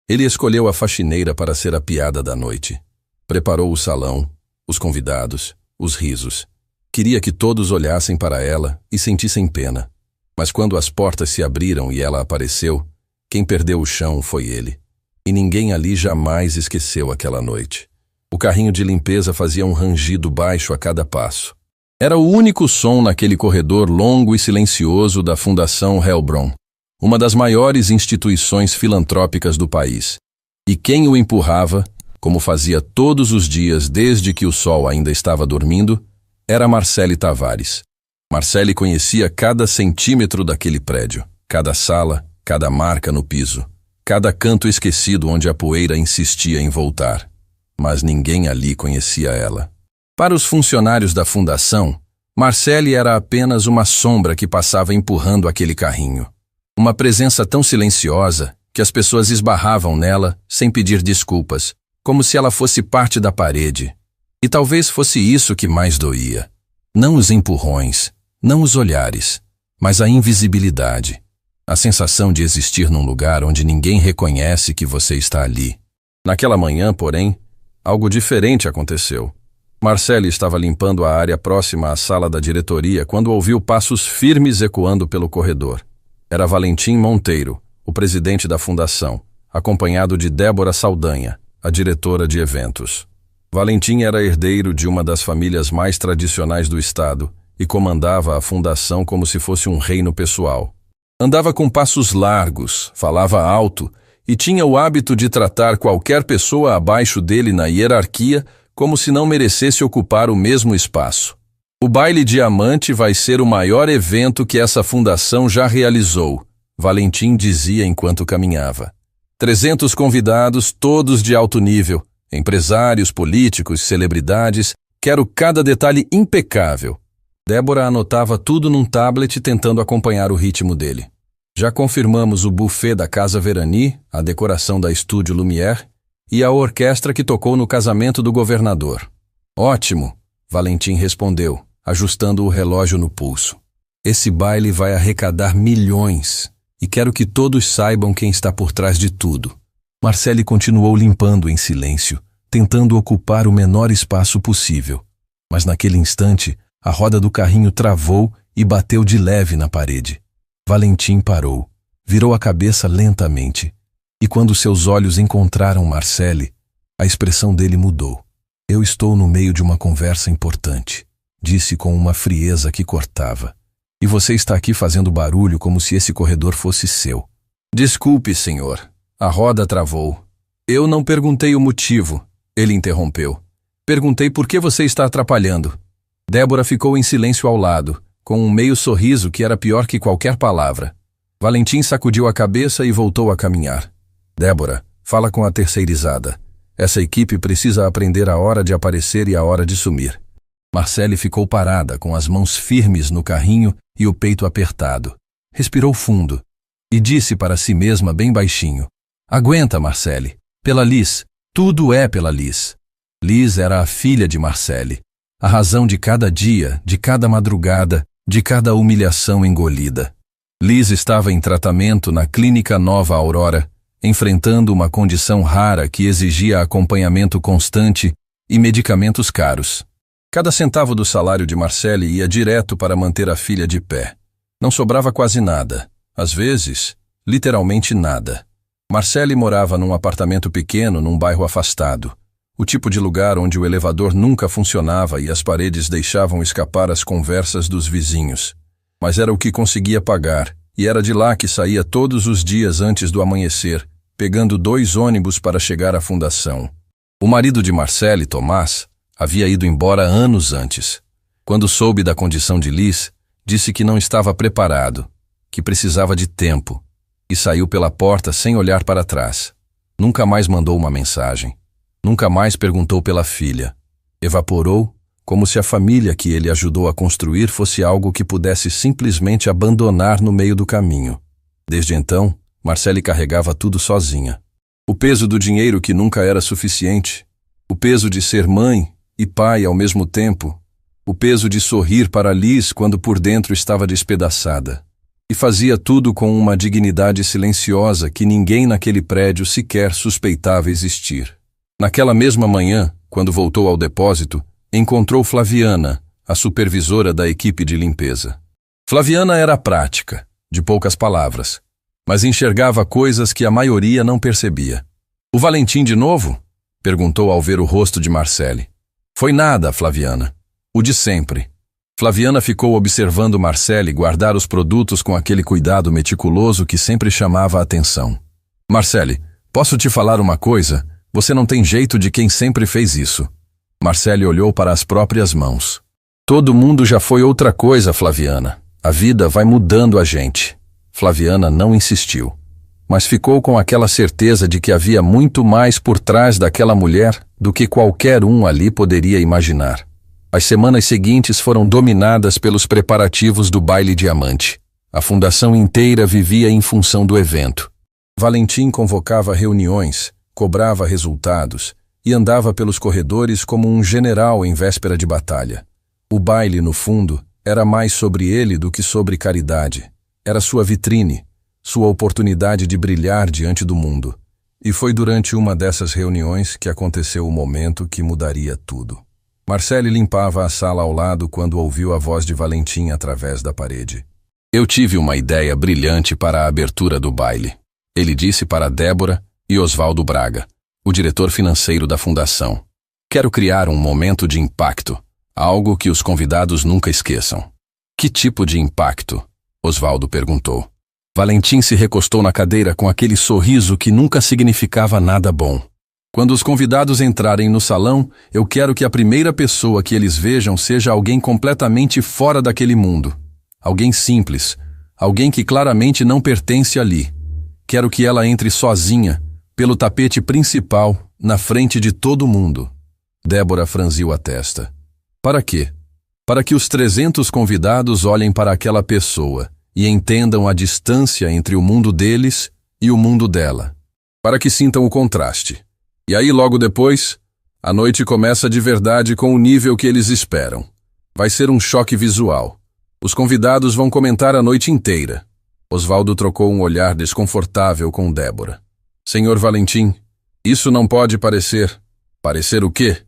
Ele escolheu a faxineira para ser a piada da noite. Preparou o salão, os convidados, os risos. Queria que todos olhassem para ela e sentissem pena. Mas quando as portas se abriram e ela apareceu, quem perdeu o chão foi ele. E ninguém ali jamais esqueceu aquela noite. O carrinho de limpeza fazia um rangido baixo a cada passo. Era o único som naquele corredor longo e silencioso da Fundação Hellbrom, uma das maiores instituições filantrópicas do país. E quem o empurrava, como fazia todos os dias desde que o sol ainda estava dormindo, era Marcele Tavares. Marcele conhecia cada centímetro daquele prédio, cada sala, cada marca no piso, cada canto esquecido onde a poeira insistia em voltar. Mas ninguém ali conhecia ela. Para os funcionários da fundação, Marcele era apenas uma sombra que passava empurrando aquele carrinho. Uma presença tão silenciosa que as pessoas esbarravam nela sem pedir desculpas, como se ela fosse parte da parede. E talvez fosse isso que mais doía. Não os empurrões, não os olhares, mas a invisibilidade. A sensação de existir num lugar onde ninguém reconhece que você está ali. Naquela manhã, porém, algo diferente aconteceu. Marcele estava limpando a área próxima à sala da diretoria quando ouviu passos firmes ecoando pelo corredor. Era Valentim Monteiro, o presidente da fundação, acompanhado de Débora Saldanha, a diretora de eventos. Valentim era herdeiro de uma das famílias mais tradicionais do estado e comandava a fundação como se fosse um reino pessoal. Andava com passos largos, falava alto e tinha o hábito de tratar qualquer pessoa abaixo dele na hierarquia como se não merecesse ocupar o mesmo espaço. O Baile Diamante vai ser o maior evento que essa fundação já realizou, Valentim dizia enquanto caminhava. 300 convidados, todos de alto nível, empresários, políticos, celebridades, quero cada detalhe impecável. Débora anotava tudo num tablet tentando acompanhar o ritmo dele. Já confirmamos o buffet da Casa Verani, a decoração da Estúdio Lumière e a orquestra que tocou no casamento do governador. Ótimo, Valentim respondeu, ajustando o relógio no pulso. Esse baile vai arrecadar milhões e quero que todos saibam quem está por trás de tudo. Marcele continuou limpando em silêncio, tentando ocupar o menor espaço possível. Mas naquele instante, a roda do carrinho travou e bateu de leve na parede. Valentim parou, virou a cabeça lentamente. E quando seus olhos encontraram Marcele, a expressão dele mudou. Eu estou no meio de uma conversa importante, disse com uma frieza que cortava. E você está aqui fazendo barulho como se esse corredor fosse seu. Desculpe, senhor. A roda travou. Eu não perguntei o motivo, ele interrompeu. Perguntei por que você está atrapalhando. Débora ficou em silêncio ao lado, com um meio sorriso que era pior que qualquer palavra. Valentim sacudiu a cabeça e voltou a caminhar. Débora, fala com a terceirizada. Essa equipe precisa aprender a hora de aparecer e a hora de sumir. Marcele ficou parada, com as mãos firmes no carrinho e o peito apertado. Respirou fundo e disse para si mesma bem baixinho: Aguenta, Marcele. Pela Liz. Tudo é pela Liz. Liz era a filha de Marcele. A razão de cada dia, de cada madrugada, de cada humilhação engolida. Liz estava em tratamento na Clínica Nova Aurora, enfrentando uma condição rara que exigia acompanhamento constante e medicamentos caros. Cada centavo do salário de Marcele ia direto para manter a filha de pé. Não sobrava quase nada. Às vezes, literalmente nada. Marcele morava num apartamento pequeno num bairro afastado. O tipo de lugar onde o elevador nunca funcionava e as paredes deixavam escapar as conversas dos vizinhos. Mas era o que conseguia pagar, e era de lá que saía todos os dias antes do amanhecer, pegando 2 ônibus para chegar à fundação. O marido de Marcele, Tomás, havia ido embora anos antes. Quando soube da condição de Liz, disse que não estava preparado, que precisava de tempo, e saiu pela porta sem olhar para trás. Nunca mais mandou uma mensagem. Nunca mais perguntou pela filha. Evaporou, como se a família que ele ajudou a construir fosse algo que pudesse simplesmente abandonar no meio do caminho. Desde então, Marcele carregava tudo sozinha. O peso do dinheiro que nunca era suficiente, o peso de ser mãe e pai ao mesmo tempo, o peso de sorrir para Liz quando por dentro estava despedaçada. E fazia tudo com uma dignidade silenciosa que ninguém naquele prédio sequer suspeitava existir. Naquela mesma manhã, quando voltou ao depósito, encontrou Flaviana, a supervisora da equipe de limpeza. Flaviana era prática, de poucas palavras, mas enxergava coisas que a maioria não percebia. "O Valentim de novo?" perguntou ao ver o rosto de Marcele. "Foi nada, Flaviana. O de sempre." Flaviana ficou observando Marcele guardar os produtos com aquele cuidado meticuloso que sempre chamava a atenção. "Marcele, posso te falar uma coisa? Você não tem jeito de quem sempre fez isso." Marcele olhou para as próprias mãos. "Todo mundo já foi outra coisa, Flaviana. A vida vai mudando a gente." Flaviana não insistiu, mas ficou com aquela certeza de que havia muito mais por trás daquela mulher do que qualquer um ali poderia imaginar. As semanas seguintes foram dominadas pelos preparativos do baile diamante. A fundação inteira vivia em função do evento. Valentim convocava reuniões, cobrava resultados e andava pelos corredores como um general em véspera de batalha. O baile, no fundo, era mais sobre ele do que sobre caridade. Era sua vitrine, sua oportunidade de brilhar diante do mundo. E foi durante uma dessas reuniões que aconteceu o momento que mudaria tudo. Marcele limpava a sala ao lado quando ouviu a voz de Valentim através da parede. "Eu tive uma ideia brilhante para a abertura do baile", ele disse para Débora e Osvaldo Braga, o diretor financeiro da fundação. "Quero criar um momento de impacto, algo que os convidados nunca esqueçam." "Que tipo de impacto?" Osvaldo perguntou. Valentim se recostou na cadeira com aquele sorriso que nunca significava nada bom. "Quando os convidados entrarem no salão, eu quero que a primeira pessoa que eles vejam seja alguém completamente fora daquele mundo. Alguém simples, alguém que claramente não pertence ali. Quero que ela entre sozinha, pelo tapete principal, na frente de todo mundo." Débora franziu a testa. "Para quê?" "Para que os 300 convidados olhem para aquela pessoa e entendam a distância entre o mundo deles e o mundo dela. Para que sintam o contraste. E aí, logo depois, a noite começa de verdade com o nível que eles esperam. Vai ser um choque visual. Os convidados vão comentar a noite inteira." Osvaldo trocou um olhar desconfortável com Débora. "Senhor Valentim, isso não pode parecer..." "Parecer o quê?"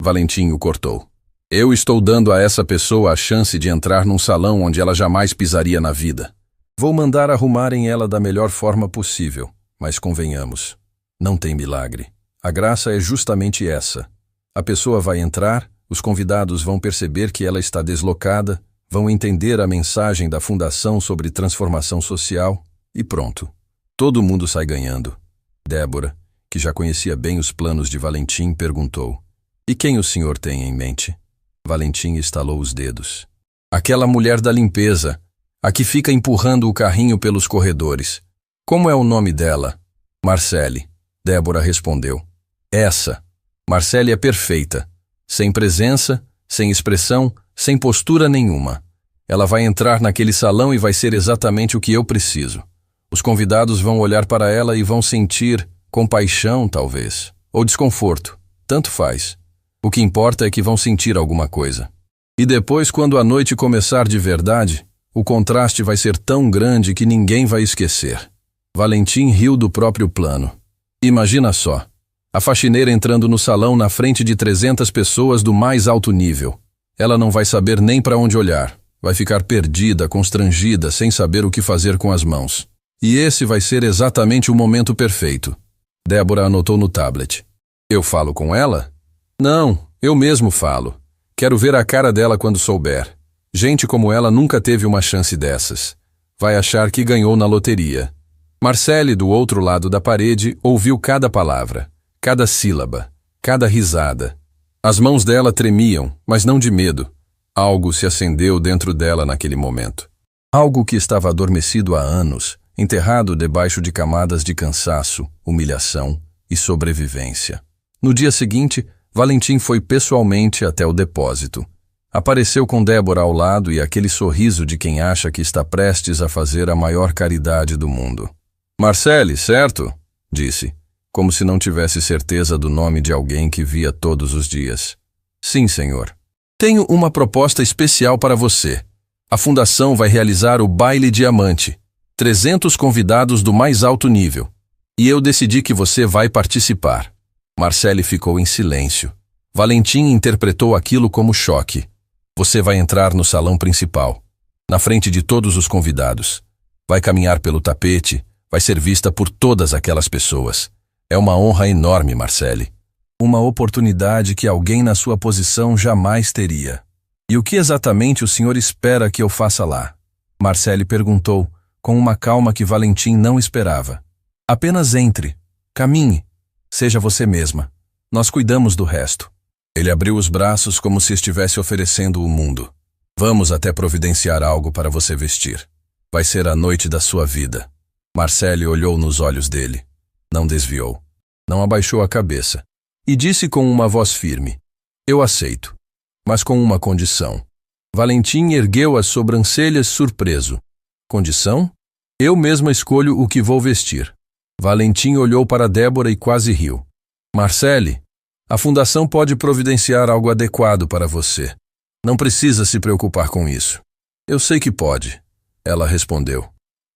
Valentim o cortou. "Eu estou dando a essa pessoa a chance de entrar num salão onde ela jamais pisaria na vida. Vou mandar arrumarem ela da melhor forma possível, mas convenhamos, não tem milagre. A graça é justamente essa. A pessoa vai entrar, os convidados vão perceber que ela está deslocada, vão entender a mensagem da Fundação sobre transformação social e pronto. Todo mundo sai ganhando." Débora, que já conhecia bem os planos de Valentim, perguntou: "E quem o senhor tem em mente?" Valentim estalou os dedos. "Aquela mulher da limpeza, a que fica empurrando o carrinho pelos corredores. Como é o nome dela?" "Marcele." Débora respondeu. "Essa. Marcele é perfeita. Sem presença, sem expressão, sem postura nenhuma. Ela vai entrar naquele salão e vai ser exatamente o que eu preciso. Os convidados vão olhar para ela e vão sentir compaixão, talvez, ou desconforto. Tanto faz. O que importa é que vão sentir alguma coisa. E depois, quando a noite começar de verdade, o contraste vai ser tão grande que ninguém vai esquecer." Valentim riu do próprio plano. "Imagina só. A faxineira entrando no salão na frente de 300 pessoas do mais alto nível. Ela não vai saber nem para onde olhar. Vai ficar perdida, constrangida, sem saber o que fazer com as mãos. E esse vai ser exatamente o momento perfeito." Débora anotou no tablet. "Eu falo com ela?" "Não, eu mesmo falo. Quero ver a cara dela quando souber. Gente como ela nunca teve uma chance dessas. Vai achar que ganhou na loteria." Marcele, do outro lado da parede, ouviu cada palavra, cada sílaba, cada risada. As mãos dela tremiam, mas não de medo. Algo se acendeu dentro dela naquele momento. Algo que estava adormecido há anos, enterrado debaixo de camadas de cansaço, humilhação e sobrevivência. No dia seguinte, Valentim foi pessoalmente até o depósito. Apareceu com Débora ao lado e aquele sorriso de quem acha que está prestes a fazer a maior caridade do mundo. "Marcele, certo?" disse, como se não tivesse certeza do nome de alguém que via todos os dias. "Sim, senhor." "Tenho uma proposta especial para você." A fundação vai realizar o Baile Diamante. 300 convidados do mais alto nível. E eu decidi que você vai participar. Marcele ficou em silêncio. Valentim interpretou aquilo como choque. Você vai entrar no salão principal, na frente de todos os convidados. Vai caminhar pelo tapete, vai ser vista por todas aquelas pessoas. É uma honra enorme, Marcele. Uma oportunidade que alguém na sua posição jamais teria. E o que exatamente o senhor espera que eu faça lá? Marcele perguntou, com uma calma que Valentim não esperava. Apenas entre, caminhe, seja você mesma. Nós cuidamos do resto. Ele abriu os braços como se estivesse oferecendo o mundo. Vamos até providenciar algo para você vestir. Vai ser a noite da sua vida. Marcele olhou nos olhos dele. Não desviou. Não abaixou a cabeça. E disse com uma voz firme: eu aceito, mas com uma condição. Valentim ergueu as sobrancelhas surpreso. Condição? Eu mesma escolho o que vou vestir. Valentim olhou para Débora e quase riu. Marcele, a fundação pode providenciar algo adequado para você. Não precisa se preocupar com isso. Eu sei que pode, ela respondeu.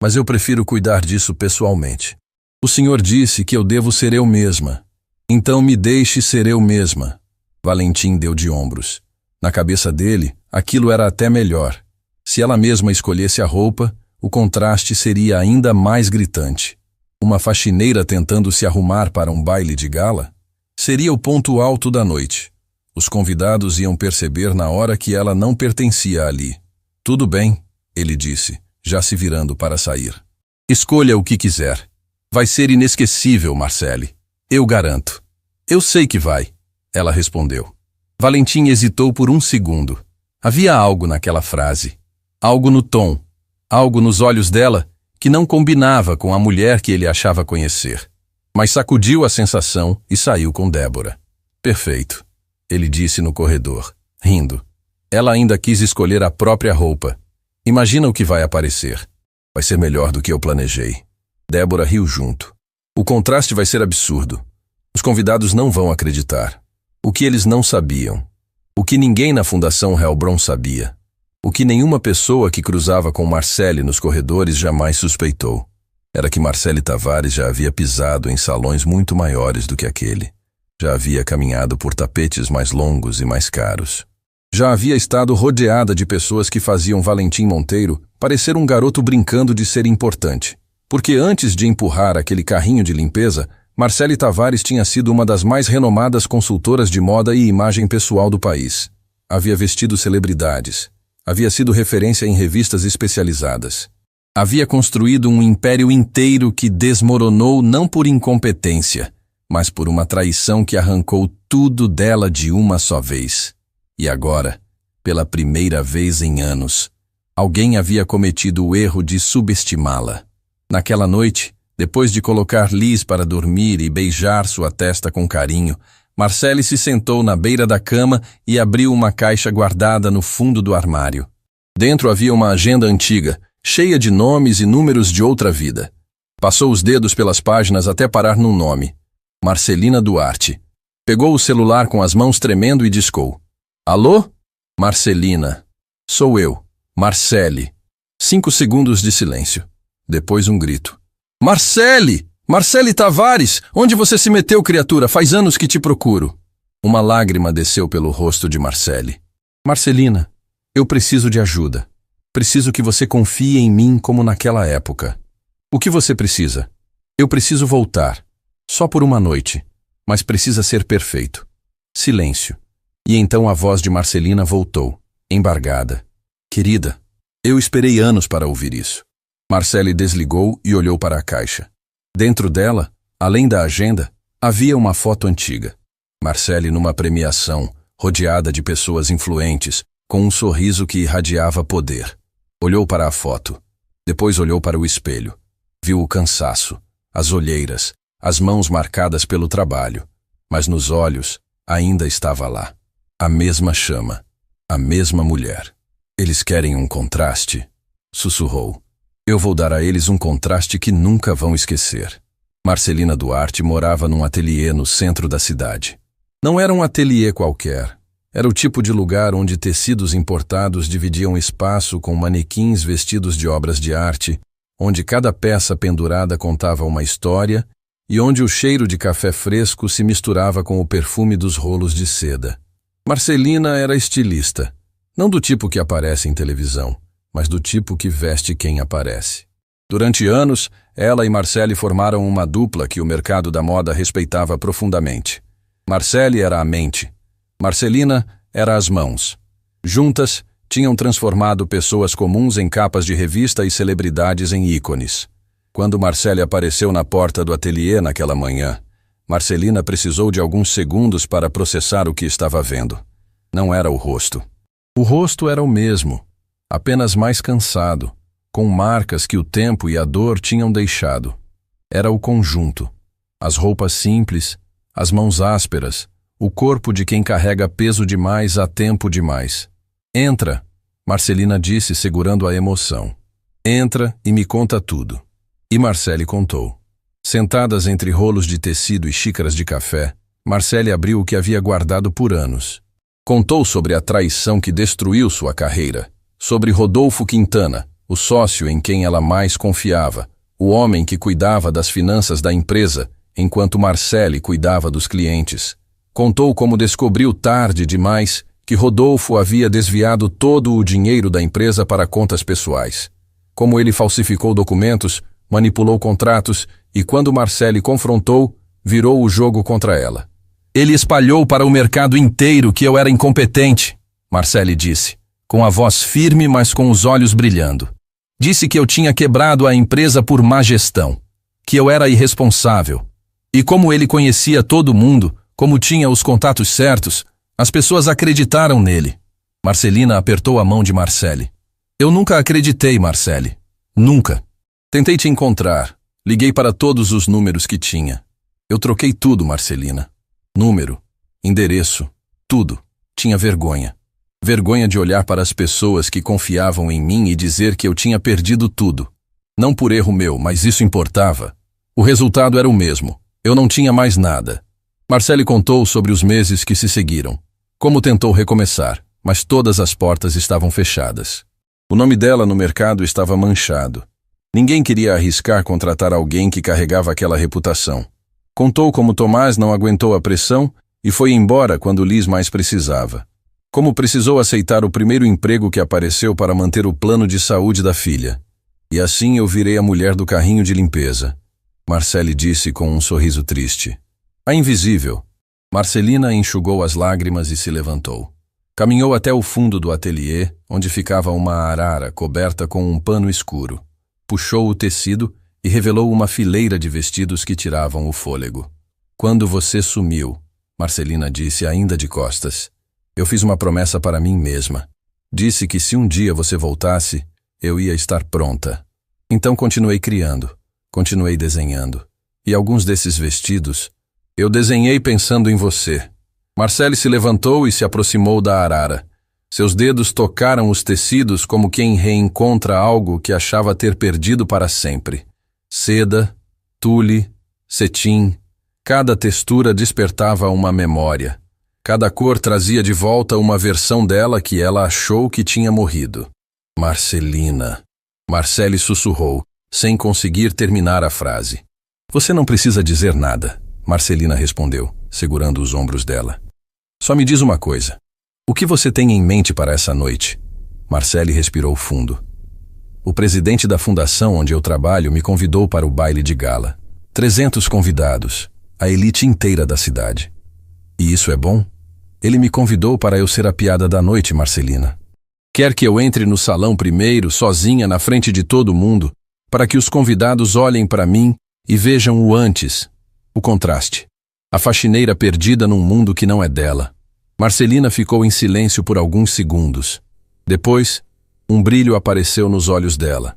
Mas eu prefiro cuidar disso pessoalmente. O senhor disse que eu devo ser eu mesma. Então me deixe ser eu mesma. Valentim deu de ombros. Na cabeça dele, aquilo era até melhor. Se ela mesma escolhesse a roupa, o contraste seria ainda mais gritante. Uma faxineira tentando se arrumar para um baile de gala? Seria o ponto alto da noite. Os convidados iam perceber na hora que ela não pertencia ali. Tudo bem, ele disse, já se virando para sair. Escolha o que quiser. Vai ser inesquecível, Marcele. Eu garanto. Eu sei que vai, ela respondeu. Valentim hesitou por um segundo. Havia algo naquela frase. Algo no tom. Algo nos olhos dela que não combinava com a mulher que ele achava conhecer. Mas sacudiu a sensação e saiu com Débora. Perfeito, ele disse no corredor, rindo. Ela ainda quis escolher a própria roupa. Imagina o que vai aparecer. Vai ser melhor do que eu planejei. Débora riu junto. O contraste vai ser absurdo. Os convidados não vão acreditar. O que eles não sabiam. O que ninguém na Fundação Hellbron sabia. O que nenhuma pessoa que cruzava com Marcele nos corredores jamais suspeitou. Era que Marcele Tavares já havia pisado em salões muito maiores do que aquele. Já havia caminhado por tapetes mais longos e mais caros. Já havia estado rodeada de pessoas que faziam Valentim Monteiro parecer um garoto brincando de ser importante. Porque antes de empurrar aquele carrinho de limpeza, Marcele Tavares tinha sido uma das mais renomadas consultoras de moda e imagem pessoal do país. Havia vestido celebridades. Havia sido referência em revistas especializadas. Havia construído um império inteiro que desmoronou não por incompetência, mas por uma traição que arrancou tudo dela de uma só vez. E agora, pela primeira vez em anos, alguém havia cometido o erro de subestimá-la. Naquela noite, depois de colocar Liz para dormir e beijar sua testa com carinho, Marcele se sentou na beira da cama e abriu uma caixa guardada no fundo do armário. Dentro havia uma agenda antiga, cheia de nomes e números de outra vida. Passou os dedos pelas páginas até parar num nome. Marcelina Duarte. Pegou o celular com as mãos tremendo e discou. Alô? Marcelina. Sou eu, Marcele. 5 segundos de silêncio. Depois um grito. Marcele! Marcele Tavares! Onde você se meteu, criatura? Faz anos que te procuro. Uma lágrima desceu pelo rosto de Marcele. Marcelina, eu preciso de ajuda. Preciso que você confie em mim como naquela época. O que você precisa? Eu preciso voltar. Só por uma noite. Mas precisa ser perfeito. Silêncio. E então a voz de Marcelina voltou, embargada. Querida, eu esperei anos para ouvir isso. Marcele desligou e olhou para a caixa. Dentro dela, além da agenda, havia uma foto antiga. Marcele numa premiação, rodeada de pessoas influentes, com um sorriso que irradiava poder. Olhou para a foto. Depois olhou para o espelho. Viu o cansaço, as olheiras, as mãos marcadas pelo trabalho. Mas nos olhos, ainda estava lá. A mesma chama. A mesma mulher. Eles querem um contraste? Sussurrou. Eu vou dar a eles um contraste que nunca vão esquecer. Marcelina Duarte morava num ateliê no centro da cidade. Não era um ateliê qualquer. Era o tipo de lugar onde tecidos importados dividiam espaço com manequins vestidos de obras de arte, onde cada peça pendurada contava uma história e onde o cheiro de café fresco se misturava com o perfume dos rolos de seda. Marcelina era estilista, não do tipo que aparece em televisão, mas do tipo que veste quem aparece. Durante anos, ela e Marcele formaram uma dupla que o mercado da moda respeitava profundamente. Marcele era a mente, Marcelina era as mãos. Juntas, tinham transformado pessoas comuns em capas de revista e celebridades em ícones. Quando Marcele apareceu na porta do ateliê naquela manhã, Marcelina precisou de alguns segundos para processar o que estava vendo. Não era o rosto. O rosto era o mesmo, apenas mais cansado, com marcas que o tempo e a dor tinham deixado. Era o conjunto. As roupas simples, as mãos ásperas, o corpo de quem carrega peso demais há tempo demais. Entra, Marcelina disse segurando a emoção. Entra e me conta tudo. E Marcele contou. Sentadas entre rolos de tecido e xícaras de café, Marcele abriu o que havia guardado por anos. Contou sobre a traição que destruiu sua carreira, sobre Rodolfo Quintana, o sócio em quem ela mais confiava, o homem que cuidava das finanças da empresa, enquanto Marcele cuidava dos clientes. Contou como descobriu tarde demais que Rodolfo havia desviado todo o dinheiro da empresa para contas pessoais. Como ele falsificou documentos, manipulou contratos e, quando Marcele confrontou, virou o jogo contra ela. Ele espalhou para o mercado inteiro que eu era incompetente, Marcele disse, com a voz firme, mas com os olhos brilhando. Disse que eu tinha quebrado a empresa por má gestão, que eu era irresponsável. E como ele conhecia todo mundo, como tinha os contatos certos, as pessoas acreditaram nele. Marcelina apertou a mão de Marcele. Eu nunca acreditei, Marcele. Nunca. Tentei te encontrar. Liguei para todos os números que tinha. Eu troquei tudo, Marcelina. Número, endereço, tudo. Tinha vergonha. Vergonha de olhar para as pessoas que confiavam em mim e dizer que eu tinha perdido tudo. Não por erro meu, mas isso importava. O resultado era o mesmo. Eu não tinha mais nada. Marcele contou sobre os meses que se seguiram. Como tentou recomeçar, mas todas as portas estavam fechadas. O nome dela no mercado estava manchado. Ninguém queria arriscar contratar alguém que carregava aquela reputação. Contou como Tomás não aguentou a pressão e foi embora quando Liz mais precisava. Como precisou aceitar o primeiro emprego que apareceu para manter o plano de saúde da filha. E assim eu virei a mulher do carrinho de limpeza. Marcele disse com um sorriso triste. A invisível. Marcelina enxugou as lágrimas e se levantou. Caminhou até o fundo do ateliê, onde ficava uma arara coberta com um pano escuro. Puxou o tecido e revelou uma fileira de vestidos que tiravam o fôlego. Quando você sumiu, Marcelina disse ainda de costas, eu fiz uma promessa para mim mesma. Disse que se um dia você voltasse, eu ia estar pronta. Então continuei criando, continuei desenhando. E alguns desses vestidos, eu desenhei pensando em você. Marcele se levantou e se aproximou da arara. Seus dedos tocaram os tecidos como quem reencontra algo que achava ter perdido para sempre. Seda, tule, cetim. Cada textura despertava uma memória. Cada cor trazia de volta uma versão dela que ela achou que tinha morrido. Marcelina. Marcele sussurrou, sem conseguir terminar a frase. Você não precisa dizer nada, Marcelina respondeu, segurando os ombros dela. Só me diz uma coisa. O que você tem em mente para essa noite? Marcele respirou fundo. O presidente da fundação onde eu trabalho me convidou para o baile de gala. 300 convidados, a elite inteira da cidade. E isso é bom? Ele me convidou para eu ser a piada da noite, Marcelina. Quer que eu entre no salão primeiro, sozinha, na frente de todo mundo, para que os convidados olhem para mim e vejam o antes, o contraste. A faxineira perdida num mundo que não é dela. Marcelina ficou em silêncio por alguns segundos. Depois, um brilho apareceu nos olhos dela.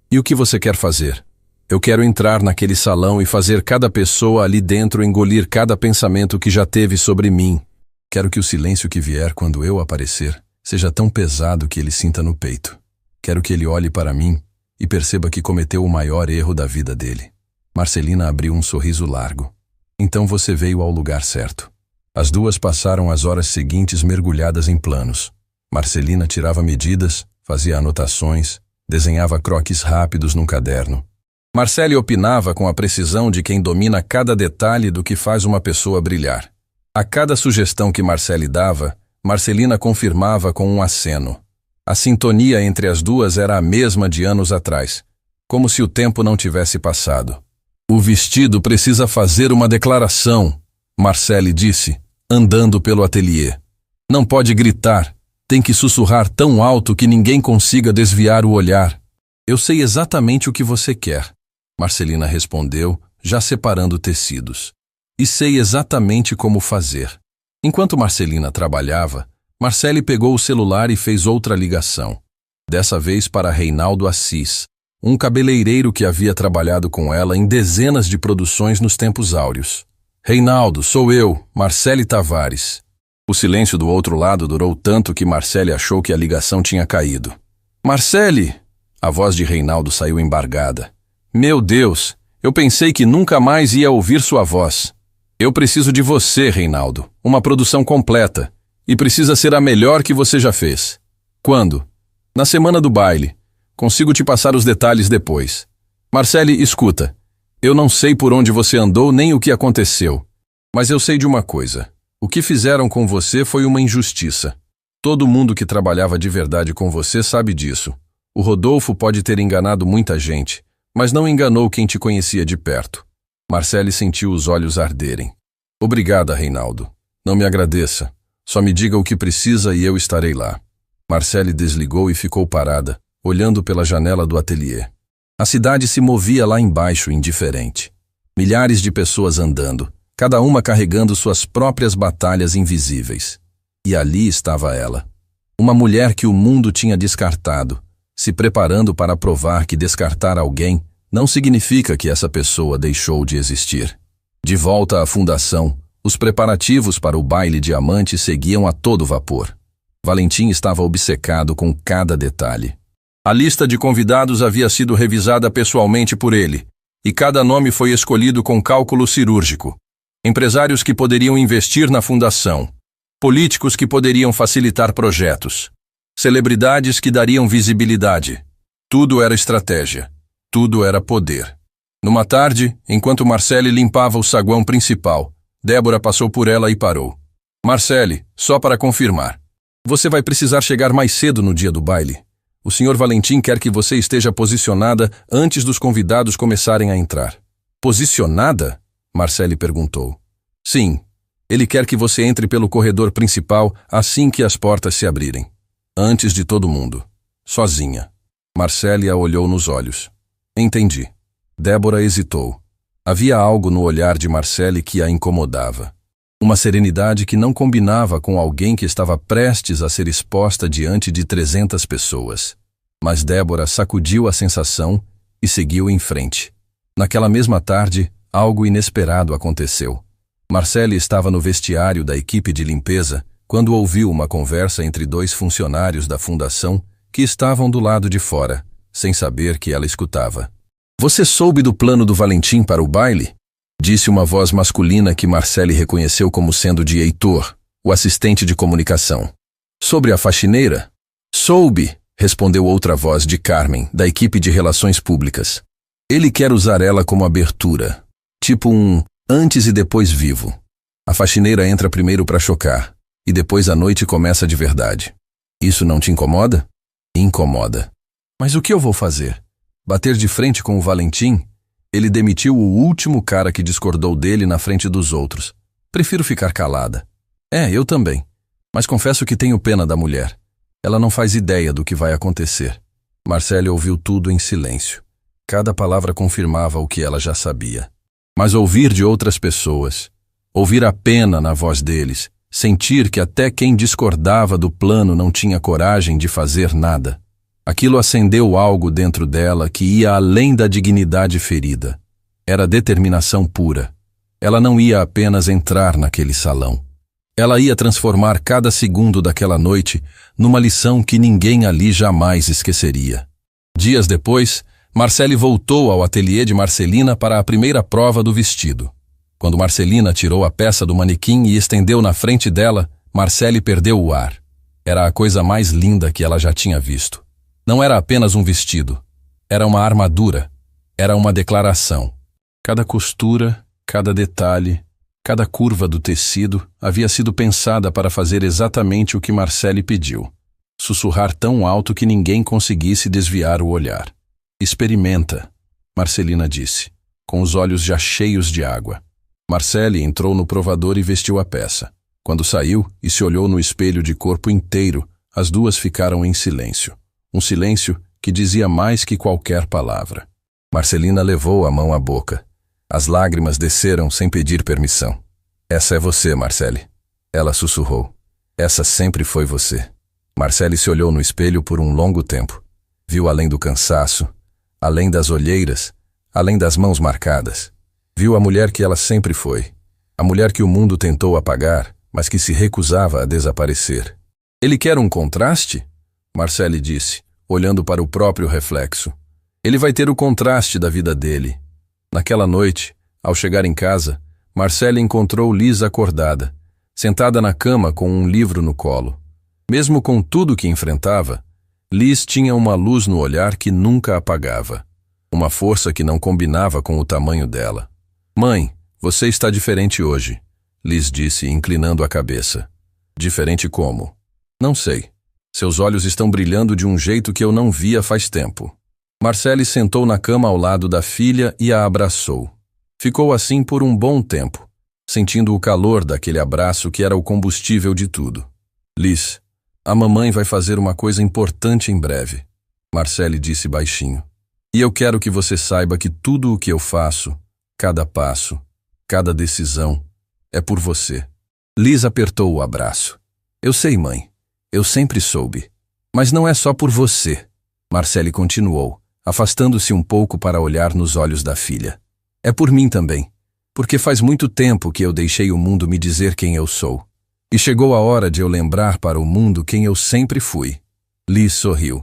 E o que você quer fazer? Eu quero entrar naquele salão e fazer cada pessoa ali dentro engolir cada pensamento que já teve sobre mim. Quero que o silêncio que vier quando eu aparecer seja tão pesado que ele sinta no peito. Quero que ele olhe para mim e perceba que cometeu o maior erro da vida dele. Marcelina abriu um sorriso largo. Então você veio ao lugar certo. As duas passaram as horas seguintes mergulhadas em planos. Marcelina tirava medidas, fazia anotações, desenhava croquis rápidos num caderno. Marcele opinava com a precisão de quem domina cada detalhe do que faz uma pessoa brilhar. A cada sugestão que Marcele dava, Marcelina confirmava com um aceno. A sintonia entre as duas era a mesma de anos atrás, como se o tempo não tivesse passado. "O vestido precisa fazer uma declaração", Marcele disse, andando pelo ateliê. "Não pode gritar, tem que sussurrar tão alto que ninguém consiga desviar o olhar." "Eu sei exatamente o que você quer", Marcelina respondeu, já separando tecidos. "E sei exatamente como fazer." Enquanto Marcelina trabalhava, Marcele pegou o celular e fez outra ligação. Dessa vez para Reinaldo Assis, um cabeleireiro que havia trabalhado com ela em dezenas de produções nos tempos áureos. "Reinaldo, sou eu, Marcele Tavares." O silêncio do outro lado durou tanto que Marcele achou que a ligação tinha caído. "Marcele!" A voz de Reinaldo saiu embargada. "Meu Deus, eu pensei que nunca mais ia ouvir sua voz." "Eu preciso de você, Reinaldo, uma produção completa, e precisa ser a melhor que você já fez." "Quando?" "Na semana do baile. Consigo te passar os detalhes depois." "Marcele, escuta. Eu não sei por onde você andou nem o que aconteceu. Mas eu sei de uma coisa. O que fizeram com você foi uma injustiça. Todo mundo que trabalhava de verdade com você sabe disso. O Rodolfo pode ter enganado muita gente, mas não enganou quem te conhecia de perto." Marcele sentiu os olhos arderem. "Obrigada, Reinaldo. Não me agradeça. Só me diga o que precisa e eu estarei lá." Marcele desligou e ficou parada, olhando pela janela do ateliê. A cidade se movia lá embaixo, indiferente. Milhares de pessoas andando, cada uma carregando suas próprias batalhas invisíveis. E ali estava ela. Uma mulher que o mundo tinha descartado, se preparando para provar que descartar alguém não significa que essa pessoa deixou de existir. De volta à fundação, os preparativos para o baile diamante seguiam a todo vapor. Valentim estava obcecado com cada detalhe. A lista de convidados havia sido revisada pessoalmente por ele, e cada nome foi escolhido com cálculo cirúrgico. Empresários que poderiam investir na fundação, políticos que poderiam facilitar projetos, celebridades que dariam visibilidade. Tudo era estratégia, tudo era poder. Numa tarde, enquanto Marcele limpava o saguão principal, Débora passou por ela e parou. "Marcele, só para confirmar. Você vai precisar chegar mais cedo no dia do baile. O Sr. Valentim quer que você esteja posicionada antes dos convidados começarem a entrar." "Posicionada?" Marcele perguntou. "Sim. Ele quer que você entre pelo corredor principal assim que as portas se abrirem. Antes de todo mundo. Sozinha." Marcele a olhou nos olhos. "Entendi." Débora hesitou. Havia algo no olhar de Marcele que a incomodava. Uma serenidade que não combinava com alguém que estava prestes a ser exposta diante de 300 pessoas. Mas Débora sacudiu a sensação e seguiu em frente. Naquela mesma tarde, algo inesperado aconteceu. Marcele estava no vestiário da equipe de limpeza quando ouviu uma conversa entre dois funcionários da fundação que estavam do lado de fora, sem saber que ela escutava. "Você soube do plano do Valentim para o baile?" Disse uma voz masculina que Marcele reconheceu como sendo de Heitor, o assistente de comunicação. "Sobre a faxineira?" "Soube", respondeu outra voz de Carmen, da equipe de relações públicas. "Ele quer usar ela como abertura, tipo um antes e depois vivo. A faxineira entra primeiro para chocar, e depois a noite começa de verdade. Isso não te incomoda?" "Incomoda." "Mas o que eu vou fazer? Bater de frente com o Valentim? Ele demitiu o último cara que discordou dele na frente dos outros. Prefiro ficar calada." Eu também. Mas confesso que tenho pena da mulher. Ela não faz ideia do que vai acontecer." Marcele ouviu tudo em silêncio. Cada palavra confirmava o que ela já sabia. Mas ouvir de outras pessoas, ouvir a pena na voz deles, sentir que até quem discordava do plano não tinha coragem de fazer nada. Aquilo acendeu algo dentro dela que ia além da dignidade ferida. Era determinação pura. Ela não ia apenas entrar naquele salão. Ela ia transformar cada segundo daquela noite numa lição que ninguém ali jamais esqueceria. Dias depois, Marcele voltou ao ateliê de Marcelina para a primeira prova do vestido. Quando Marcelina tirou a peça do manequim e estendeu na frente dela, Marcele perdeu o ar. Era a coisa mais linda que ela já tinha visto. Não era apenas um vestido. Era uma armadura. Era uma declaração. Cada costura, cada detalhe, cada curva do tecido havia sido pensada para fazer exatamente o que Marcele pediu. Sussurrar tão alto que ninguém conseguisse desviar o olhar. Experimenta, Marcelina disse, com os olhos já cheios de água. Marcele entrou no provador e vestiu a peça. Quando saiu e se olhou no espelho de corpo inteiro, as duas ficaram em silêncio. Um silêncio que dizia mais que qualquer palavra. Marcelina levou a mão à boca. As lágrimas desceram sem pedir permissão. Essa é você, Marcele. Ela sussurrou. Essa sempre foi você. Marcele se olhou no espelho por um longo tempo. Viu além do cansaço, além das olheiras, além das mãos marcadas. Viu a mulher que ela sempre foi. A mulher que o mundo tentou apagar, mas que se recusava a desaparecer. Ele quer um contraste? Marcele disse, olhando para o próprio reflexo. Ele vai ter o contraste da vida dele. Naquela noite, ao chegar em casa, Marcele encontrou Liz acordada, sentada na cama com um livro no colo. Mesmo com tudo que enfrentava, Liz tinha uma luz no olhar que nunca apagava. Uma força que não combinava com o tamanho dela. Mãe, você está diferente hoje, Liz disse, inclinando a cabeça. Diferente como? Não sei. Seus olhos estão brilhando de um jeito que eu não via faz tempo. Marcele sentou na cama ao lado da filha e a abraçou. Ficou assim por um bom tempo, sentindo o calor daquele abraço que era o combustível de tudo. Liz, a mamãe vai fazer uma coisa importante em breve, Marcele disse baixinho. E eu quero que você saiba que tudo o que eu faço, cada passo, cada decisão, é por você. Liz apertou o abraço. Eu sei, mãe. Eu sempre soube. Mas não é só por você, Marcele continuou, afastando-se um pouco para olhar nos olhos da filha. É por mim também, porque faz muito tempo que eu deixei o mundo me dizer quem eu sou. E chegou a hora de eu lembrar para o mundo quem eu sempre fui. Liz sorriu.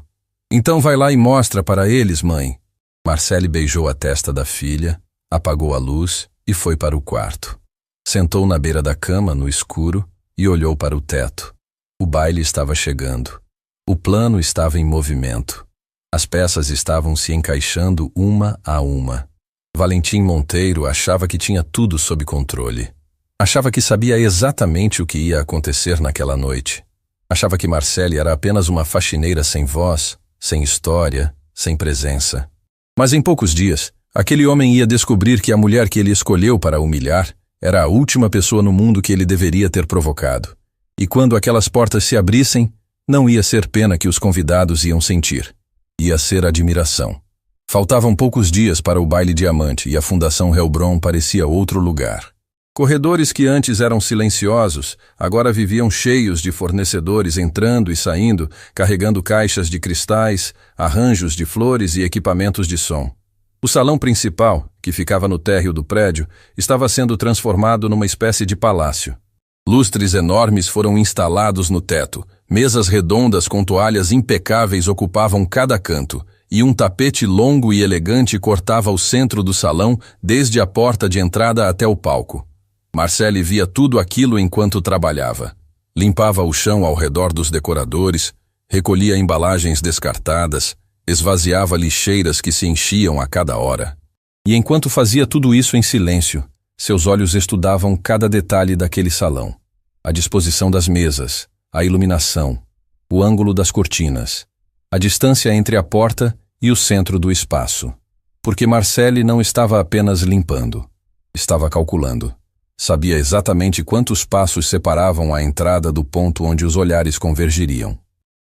Então vai lá e mostra para eles, mãe. Marcele beijou a testa da filha, apagou a luz e foi para o quarto. Sentou na beira da cama, no escuro, e olhou para o teto. O baile estava chegando. O plano estava em movimento. As peças estavam se encaixando uma a uma. Valentim Monteiro achava que tinha tudo sob controle. Achava que sabia exatamente o que ia acontecer naquela noite. Achava que Marcele era apenas uma faxineira sem voz, sem história, sem presença. Mas em poucos dias, aquele homem ia descobrir que a mulher que ele escolheu para humilhar era a última pessoa no mundo que ele deveria ter provocado. E quando aquelas portas se abrissem, não ia ser pena que os convidados iam sentir. Ia ser admiração. Faltavam poucos dias para o baile diamante e a Fundação Helbron parecia outro lugar. Corredores que antes eram silenciosos, agora viviam cheios de fornecedores entrando e saindo, carregando caixas de cristais, arranjos de flores e equipamentos de som. O salão principal, que ficava no térreo do prédio, estava sendo transformado numa espécie de palácio. Lustres enormes foram instalados no teto, mesas redondas com toalhas impecáveis ocupavam cada canto, e um tapete longo e elegante cortava o centro do salão desde a porta de entrada até o palco. Marcele via tudo aquilo enquanto trabalhava. Limpava o chão ao redor dos decoradores, recolhia embalagens descartadas, esvaziava lixeiras que se enchiam a cada hora. E enquanto fazia tudo isso em silêncio, seus olhos estudavam cada detalhe daquele salão. A disposição das mesas, a iluminação, o ângulo das cortinas, a distância entre a porta e o centro do espaço. Porque Marcele não estava apenas limpando, estava calculando. Sabia exatamente quantos passos separavam a entrada do ponto onde os olhares convergiriam.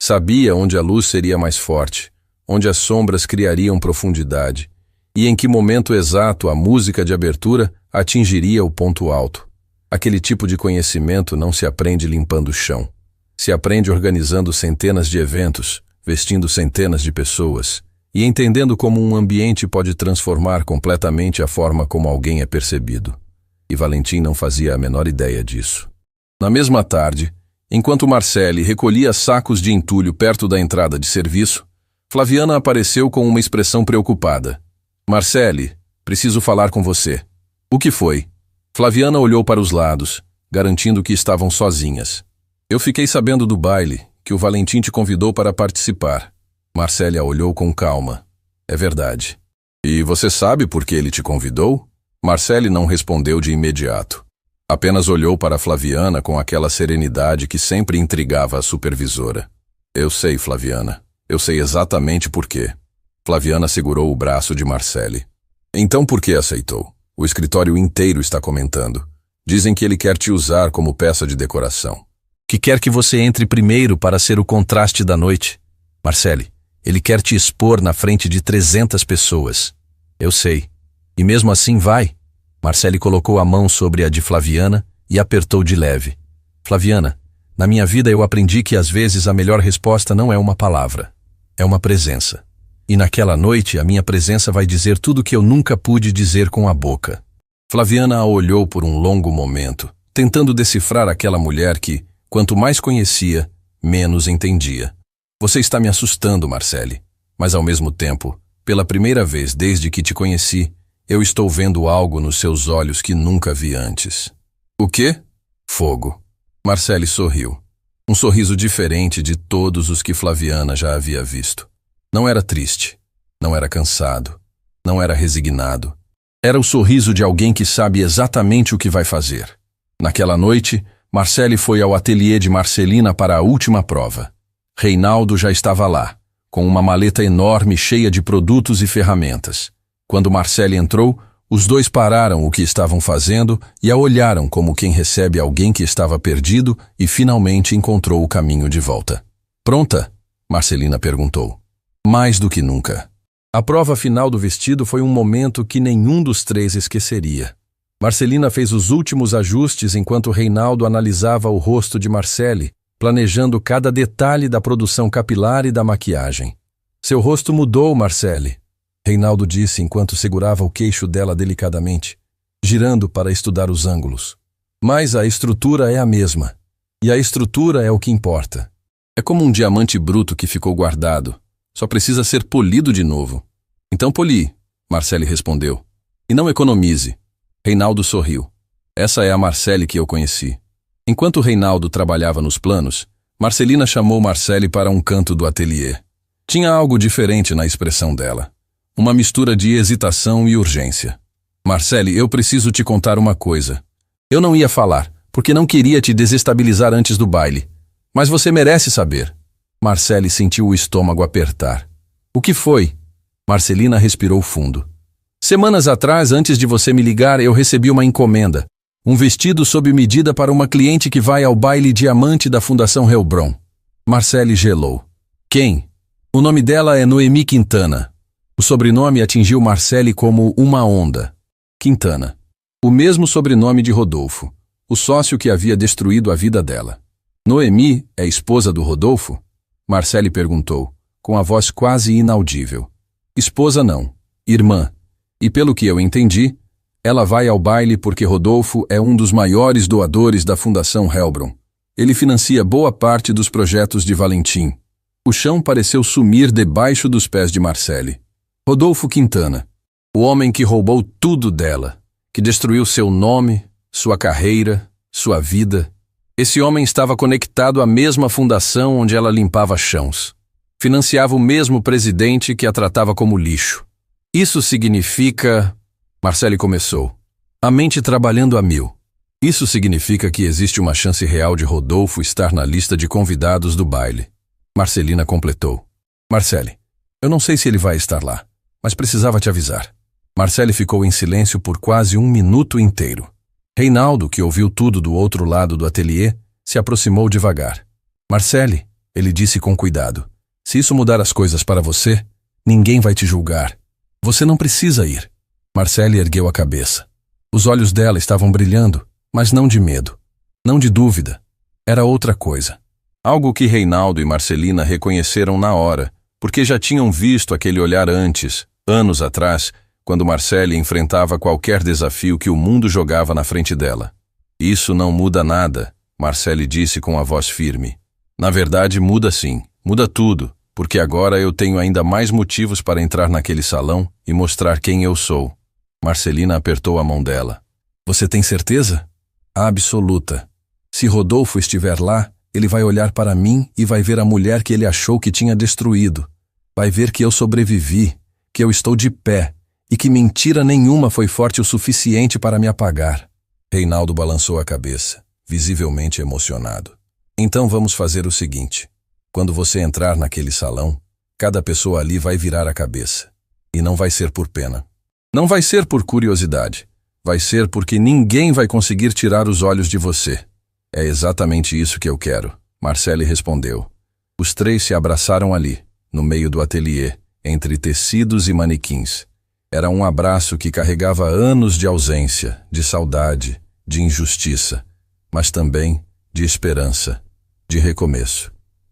Sabia onde a luz seria mais forte, onde as sombras criariam profundidade, e em que momento exato a música de abertura atingiria o ponto alto. Aquele tipo de conhecimento não se aprende limpando o chão. Se aprende organizando centenas de eventos, vestindo centenas de pessoas, e entendendo como um ambiente pode transformar completamente a forma como alguém é percebido. E Valentim não fazia a menor ideia disso. Na mesma tarde, enquanto Marcele recolhia sacos de entulho perto da entrada de serviço, Flaviana apareceu com uma expressão preocupada. Marcele, preciso falar com você. O que foi? Flaviana olhou para os lados, garantindo que estavam sozinhas. Eu fiquei sabendo do baile, que o Valentim te convidou para participar. Marcélia olhou com calma. É verdade. E você sabe por que ele te convidou? Marcele não respondeu de imediato. Apenas olhou para Flaviana com aquela serenidade que sempre intrigava a supervisora. Eu sei, Flaviana. Eu sei exatamente por quê. Flaviana segurou o braço de Marcele. Então por que aceitou? O escritório inteiro está comentando. Dizem que ele quer te usar como peça de decoração. Que quer que você entre primeiro para ser o contraste da noite. Marcele, ele quer te expor na frente de 300 pessoas. Eu sei. E mesmo assim vai. Marcele colocou a mão sobre a de Flaviana e apertou de leve. Flaviana, na minha vida eu aprendi que às vezes a melhor resposta não é uma palavra. É uma presença. E naquela noite a minha presença vai dizer tudo o que eu nunca pude dizer com a boca. Flaviana a olhou por um longo momento, tentando decifrar aquela mulher que, quanto mais conhecia, menos entendia. Você está me assustando, Marcele. Mas ao mesmo tempo, pela primeira vez desde que te conheci, eu estou vendo algo nos seus olhos que nunca vi antes. O quê? Fogo. Marcele sorriu. Um sorriso diferente de todos os que Flaviana já havia visto. Não era triste, não era cansado, não era resignado. Era o sorriso de alguém que sabe exatamente o que vai fazer. Naquela noite, Marcele foi ao ateliê de Marcelina para a última prova. Reinaldo já estava lá, com uma maleta enorme cheia de produtos e ferramentas. Quando Marcele entrou, os dois pararam o que estavam fazendo e a olharam como quem recebe alguém que estava perdido e finalmente encontrou o caminho de volta. Pronta? Marcelina perguntou. Mais do que nunca. A prova final do vestido foi um momento que nenhum dos três esqueceria. Marcelina fez os últimos ajustes enquanto Reinaldo analisava o rosto de Marcele, planejando cada detalhe da produção capilar e da maquiagem. Seu rosto mudou, Marcele, Reinaldo disse enquanto segurava o queixo dela delicadamente, girando para estudar os ângulos. Mas a estrutura é a mesma. E a estrutura é o que importa. É como um diamante bruto que ficou guardado. Só precisa ser polido de novo. Então poli, Marcele respondeu. E não economize. Reinaldo sorriu. Essa é a Marcele que eu conheci. Enquanto Reinaldo trabalhava nos planos, Marcelina chamou Marcele para um canto do ateliê. Tinha algo diferente na expressão dela. Uma mistura de hesitação e urgência. Marcele, eu preciso te contar uma coisa. Eu não ia falar, porque não queria te desestabilizar antes do baile. Mas você merece saber. Marcele sentiu o estômago apertar. O que foi? Marcelina respirou fundo. Semanas atrás, antes de você me ligar, eu recebi uma encomenda. Um vestido sob medida para uma cliente que vai ao baile diamante da Fundação Helbron. Marcele gelou. Quem? O nome dela é Noemi Quintana. O sobrenome atingiu Marcele como uma onda. Quintana. O mesmo sobrenome de Rodolfo, o sócio que havia destruído a vida dela. Noemi é esposa do Rodolfo? Marcele perguntou, com a voz quase inaudível. Esposa não, irmã. E pelo que eu entendi, ela vai ao baile porque Rodolfo é um dos maiores doadores da Fundação Helbron. Ele financia boa parte dos projetos de Valentim. O chão pareceu sumir debaixo dos pés de Marcele. Rodolfo Quintana, o homem que roubou tudo dela, que destruiu seu nome, sua carreira, sua vida. Esse homem estava conectado à mesma fundação onde ela limpava chãos. Financiava o mesmo presidente que a tratava como lixo. Isso significa... Marcele começou. A mente trabalhando a mil. Isso significa que existe uma chance real de Rodolfo estar na lista de convidados do baile. Marcelina completou. Marcele, eu não sei se ele vai estar lá, mas precisava te avisar. Marcele ficou em silêncio por quase 1 minuto inteiro. Reinaldo, que ouviu tudo do outro lado do ateliê, se aproximou devagar. Marcele, ele disse com cuidado, se isso mudar as coisas para você, ninguém vai te julgar. Você não precisa ir. Marcele ergueu a cabeça. Os olhos dela estavam brilhando, mas não de medo, não de dúvida. Era outra coisa. Algo que Reinaldo e Marcelina reconheceram na hora, porque já tinham visto aquele olhar antes, anos atrás, quando Marcele enfrentava qualquer desafio que o mundo jogava na frente dela. Isso não muda nada, Marcele disse com a voz firme. Na verdade, muda sim, muda tudo, porque agora eu tenho ainda mais motivos para entrar naquele salão e mostrar quem eu sou. Marcelina apertou a mão dela. Você tem certeza? Absoluta. Se Rodolfo estiver lá, ele vai olhar para mim e vai ver a mulher que ele achou que tinha destruído. Vai ver que eu sobrevivi, que eu estou de pé e que mentira nenhuma foi forte o suficiente para me apagar. Reinaldo balançou a cabeça, visivelmente emocionado. Então vamos fazer o seguinte. Quando você entrar naquele salão, cada pessoa ali vai virar a cabeça. E não vai ser por pena. Não vai ser por curiosidade. Vai ser porque ninguém vai conseguir tirar os olhos de você. É exatamente isso que eu quero, Marcele respondeu. Os três se abraçaram ali, no meio do ateliê, entre tecidos e manequins. Era um abraço que carregava anos de ausência, de saudade, de injustiça, mas também de esperança, de recomeço.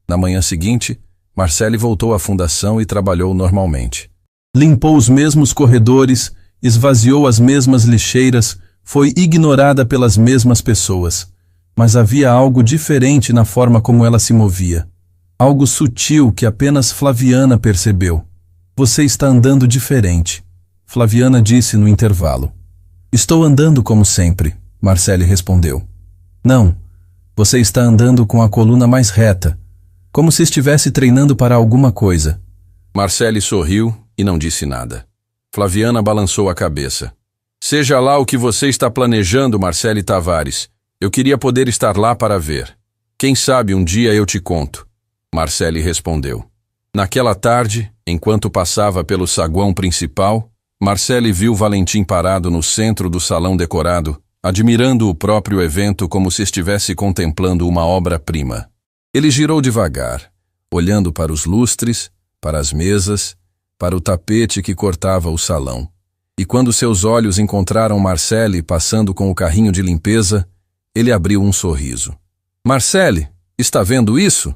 Na manhã seguinte, Marcele voltou à fundação e trabalhou normalmente. Limpou os mesmos corredores, esvaziou as mesmas lixeiras, foi ignorada pelas mesmas pessoas. Mas havia algo diferente na forma como ela se movia. Algo sutil que apenas Flaviana percebeu. Você está andando diferente, Flaviana disse no intervalo. Estou andando como sempre, Marcele respondeu. Não, você está andando com a coluna mais reta, como se estivesse treinando para alguma coisa. Marcele sorriu e não disse nada. Flaviana balançou a cabeça. Seja lá o que você está planejando, Marcele Tavares. Eu queria poder estar lá para ver. Quem sabe um dia eu te conto. Marcele respondeu. Naquela tarde, enquanto passava pelo saguão principal, Marcele viu Valentim parado no centro do salão decorado, admirando o próprio evento como se estivesse contemplando uma obra-prima. Ele girou devagar, olhando para os lustres, para as mesas, para o tapete que cortava o salão. E quando seus olhos encontraram Marcele passando com o carrinho de limpeza, ele abriu um sorriso. Marcele, está vendo isso?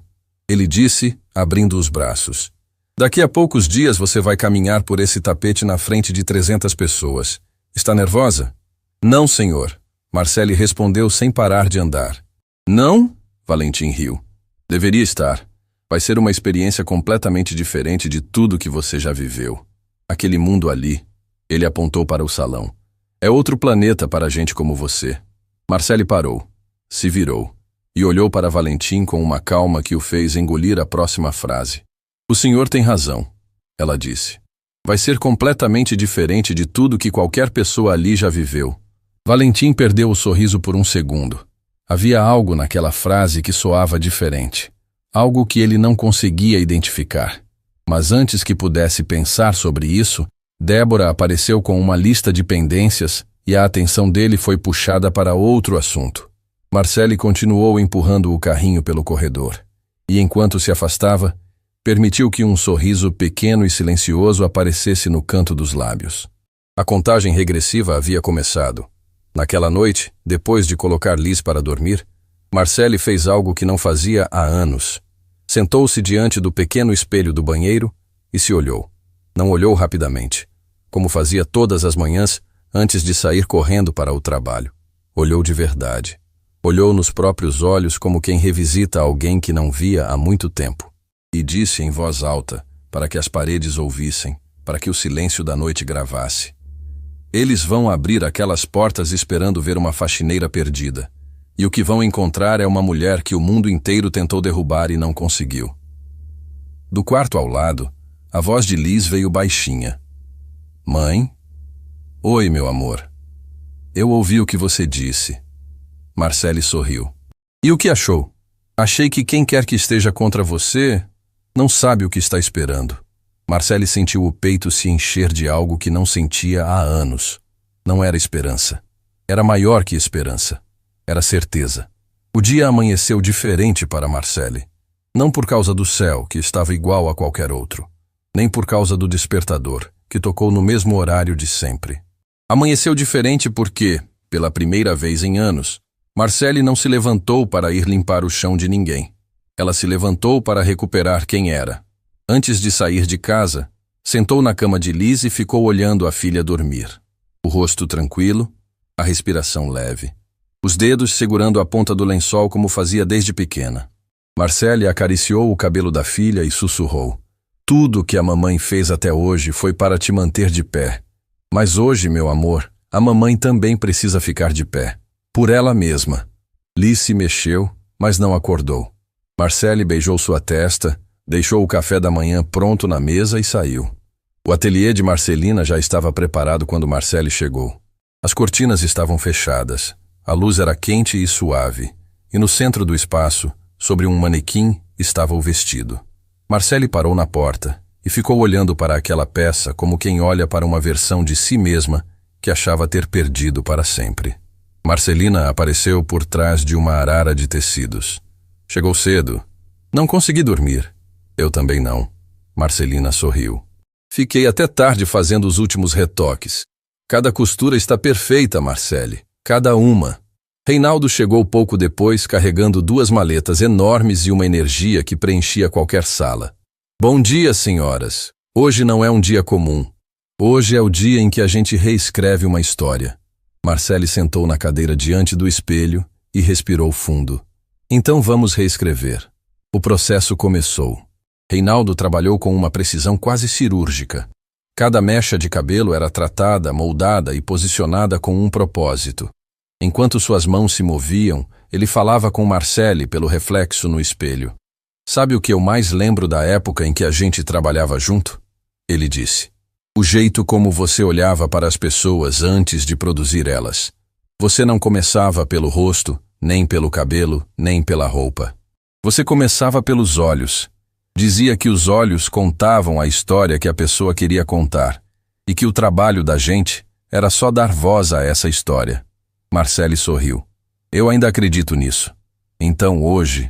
Ele disse, abrindo os braços. Daqui a poucos dias você vai caminhar por esse tapete na frente de 300 pessoas. Está nervosa? Não, senhor. Marcele respondeu sem parar de andar. Não? Valentim riu. Deveria estar. Vai ser uma experiência completamente diferente de tudo que você já viveu. Aquele mundo ali, ele apontou para o salão. É outro planeta para gente como você. Marcele parou, se virou e olhou para Valentim com uma calma que o fez engolir a próxima frase. O senhor tem razão, ela disse. Vai ser completamente diferente de tudo que qualquer pessoa ali já viveu. Valentim perdeu o sorriso por um segundo. Havia algo naquela frase que soava diferente. Algo que ele não conseguia identificar. Mas antes que pudesse pensar sobre isso, Débora apareceu com uma lista de pendências e a atenção dele foi puxada para outro assunto. Marcele continuou empurrando o carrinho pelo corredor. E enquanto se afastava, permitiu que um sorriso pequeno e silencioso aparecesse no canto dos lábios. A contagem regressiva havia começado. Naquela noite, depois de colocar Liz para dormir, Marcele fez algo que não fazia há anos. Sentou-se diante do pequeno espelho do banheiro e se olhou. Não olhou rapidamente, como fazia todas as manhãs antes de sair correndo para o trabalho. Olhou de verdade. Olhou nos próprios olhos como quem revisita alguém que não via há muito tempo. E disse em voz alta, para que as paredes ouvissem, para que o silêncio da noite gravasse. Eles vão abrir aquelas portas esperando ver uma faxineira perdida. E o que vão encontrar é uma mulher que o mundo inteiro tentou derrubar e não conseguiu. Do quarto ao lado, a voz de Liz veio baixinha. Mãe? Oi, meu amor. Eu ouvi o que você disse. Marcele sorriu. E o que achou? Achei que quem quer que esteja contra você não sabe o que está esperando. Marcele sentiu o peito se encher de algo que não sentia há anos. Não era esperança. Era maior que esperança. Era certeza. O dia amanheceu diferente para Marcele. Não por causa do céu, que estava igual a qualquer outro. Nem por causa do despertador, que tocou no mesmo horário de sempre. Amanheceu diferente porque, pela primeira vez em anos, Marcele não se levantou para ir limpar o chão de ninguém. Ela se levantou para recuperar quem era. Antes de sair de casa, sentou na cama de Liz e ficou olhando a filha dormir. O rosto tranquilo, a respiração leve. Os dedos segurando a ponta do lençol como fazia desde pequena. Marcele acariciou o cabelo da filha e sussurrou. Tudo que a mamãe fez até hoje foi para te manter de pé. Mas hoje, meu amor, A mamãe também precisa ficar de pé. Por ela mesma. Liz se mexeu, mas não acordou. Marcelle beijou sua testa, deixou o café da manhã pronto na mesa e saiu. O ateliê de Marcelina já estava preparado quando Marcelle chegou. As cortinas estavam fechadas, a luz era quente e suave, e no centro do espaço, sobre um manequim, estava o vestido. Marcelle parou na porta e ficou olhando para aquela peça como quem olha para uma versão de si mesma que achava ter perdido para sempre. Marcelina apareceu por trás de uma arara de tecidos. Chegou cedo. Não consegui dormir. Eu também não. Marcelina sorriu. Fiquei até tarde fazendo os últimos retoques. Cada costura está perfeita, Marcelle. Cada uma. Reinaldo chegou pouco depois carregando 2 maletas enormes e uma energia que preenchia qualquer sala. Bom dia, senhoras. Hoje não é um dia comum. Hoje é o dia em que a gente reescreve uma história. Marcelle sentou na cadeira diante do espelho e respirou fundo. Então vamos reescrever. O processo começou. Reinaldo trabalhou com uma precisão quase cirúrgica. Cada mecha de cabelo era tratada, moldada e posicionada com um propósito. Enquanto suas mãos se moviam, ele falava com Marcelle pelo reflexo no espelho. Sabe o que eu mais lembro da época em que a gente trabalhava junto? Ele disse. O jeito como você olhava para as pessoas antes de produzir elas. Você não começava pelo rosto, nem pelo cabelo, nem pela roupa. Você começava pelos olhos. Dizia que os olhos contavam a história que a pessoa queria contar e que o trabalho da gente era só dar voz a essa história. Marcelle sorriu. Eu ainda acredito nisso. Então hoje,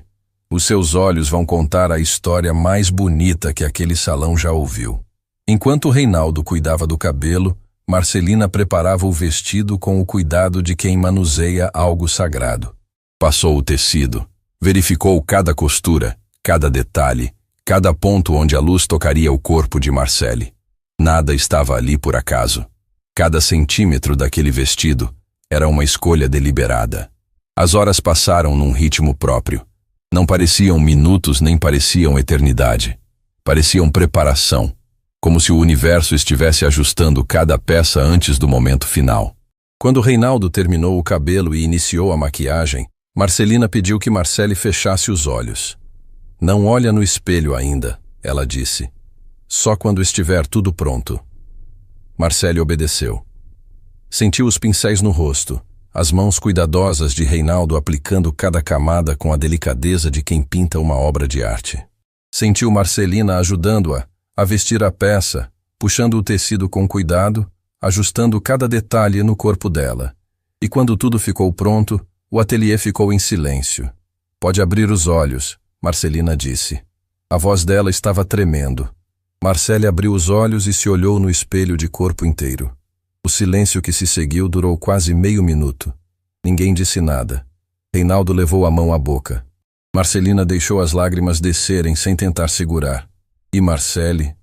os seus olhos vão contar a história mais bonita que aquele salão já ouviu. Enquanto Reinaldo cuidava do cabelo, Marcelina preparava o vestido com o cuidado de quem manuseia algo sagrado. Passou o tecido, verificou cada costura, cada detalhe, cada ponto onde a luz tocaria o corpo de Marcelle. Nada estava ali por acaso. Cada centímetro daquele vestido era uma escolha deliberada. As horas passaram num ritmo próprio. Não pareciam minutos nem pareciam eternidade. Pareciam preparação, como se o universo estivesse ajustando cada peça antes do momento final. Quando Reinaldo terminou o cabelo e iniciou a maquiagem, Marcelina pediu que Marcelle fechasse os olhos. Não olha no espelho ainda, ela disse. Só quando estiver tudo pronto. Marcelle obedeceu. Sentiu os pincéis no rosto, as mãos cuidadosas de Reinaldo aplicando cada camada com a delicadeza de quem pinta uma obra de arte. Sentiu Marcelina ajudando-a a vestir a peça, puxando o tecido com cuidado, ajustando cada detalhe no corpo dela. E quando tudo ficou pronto, o ateliê ficou em silêncio. Pode abrir os olhos, Marcelina disse. A voz dela estava tremendo. Marcelle abriu os olhos e se olhou no espelho de corpo inteiro. O silêncio que se seguiu durou quase meio minuto. Ninguém disse nada. Reinaldo levou a mão à boca. Marcelina deixou as lágrimas descerem sem tentar segurar. E Marcelle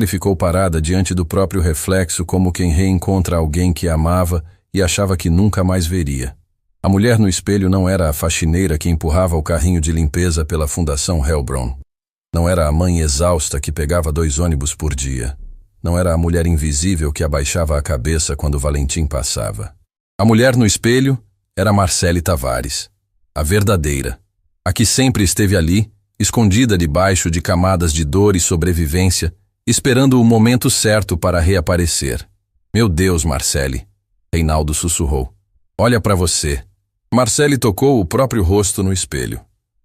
ficou parada diante do próprio reflexo como quem reencontra alguém que amava e achava que nunca mais veria. A mulher no espelho não era a faxineira que empurrava o carrinho de limpeza pela Fundação Hellbron. Não era a mãe exausta que pegava 2 ônibus por dia. Não era a mulher invisível que abaixava a cabeça quando Valentim passava. A mulher no espelho era Marcelle Tavares, a verdadeira, a que sempre esteve ali, escondida debaixo de camadas de dor e sobrevivência, esperando o momento certo para reaparecer. Meu Deus, Marcelle, Reinaldo sussurrou. Olha para você. Marcelle tocou o próprio rosto no espelho.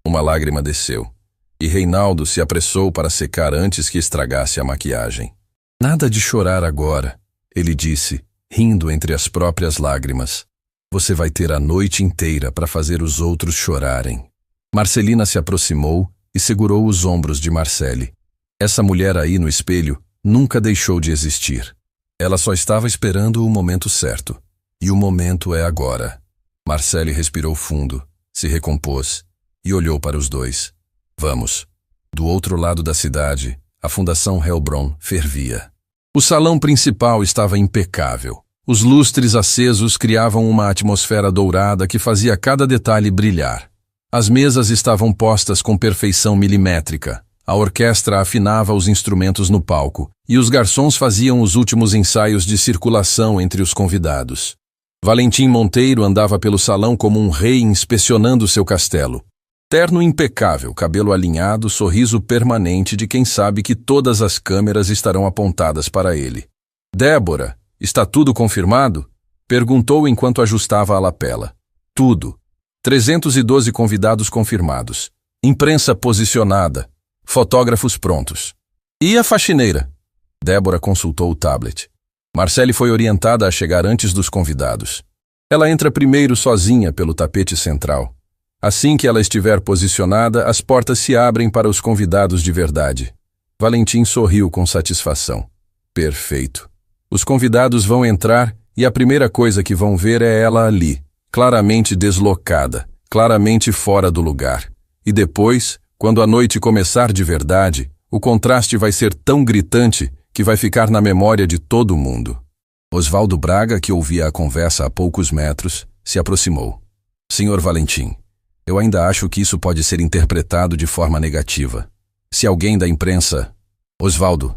Uma lágrima desceu, e Reinaldo se apressou para secar antes que estragasse a maquiagem. Nada de chorar agora, ele disse, rindo entre as próprias lágrimas. Você vai ter a noite inteira para fazer os outros chorarem. Marcelina se aproximou e segurou os ombros de Marcelle. Essa mulher aí no espelho nunca deixou de existir. Ela só estava esperando o momento certo. E o momento é agora. Marcelle respirou fundo, se recompôs e olhou para os dois. Vamos. Do outro lado da cidade, a Fundação Hellbron fervia. O salão principal estava impecável. Os lustres acesos criavam uma atmosfera dourada que fazia cada detalhe brilhar. As mesas estavam postas com perfeição milimétrica. A orquestra afinava os instrumentos no palco e os garçons faziam os últimos ensaios de circulação entre os convidados. Valentim Monteiro andava pelo salão como um rei inspecionando seu castelo. Terno impecável, cabelo alinhado, sorriso permanente de quem sabe que todas as câmeras estarão apontadas para ele. Débora, está tudo confirmado? Perguntou enquanto ajustava a lapela. Tudo. 312 convidados confirmados. Imprensa posicionada. Fotógrafos prontos. E a faxineira? Débora consultou o tablet. Marcele foi orientada a chegar antes dos convidados. Ela entra primeiro sozinha pelo tapete central. Assim que ela estiver posicionada, as portas se abrem para os convidados de verdade. Valentim sorriu com satisfação. Perfeito. Os convidados vão entrar e a primeira coisa que vão ver é ela ali, claramente deslocada, claramente fora do lugar. E depois, quando a noite começar de verdade, o contraste vai ser tão gritante que vai ficar na memória de todo mundo. Osvaldo Braga, que ouvia a conversa a poucos metros, se aproximou. Senhor Valentim, eu ainda acho que isso pode ser interpretado de forma negativa. Se alguém da imprensa... Osvaldo.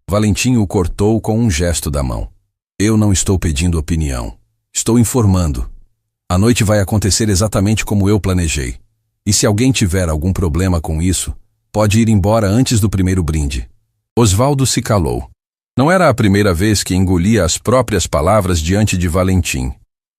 Valentim o cortou com um gesto da mão. Eu não estou pedindo opinião. Estou informando. A noite vai acontecer exatamente como eu planejei. E se alguém tiver algum problema com isso, pode ir embora antes do primeiro brinde. Osvaldo se calou. Não era a primeira vez que engolia as próprias palavras diante de Valentim.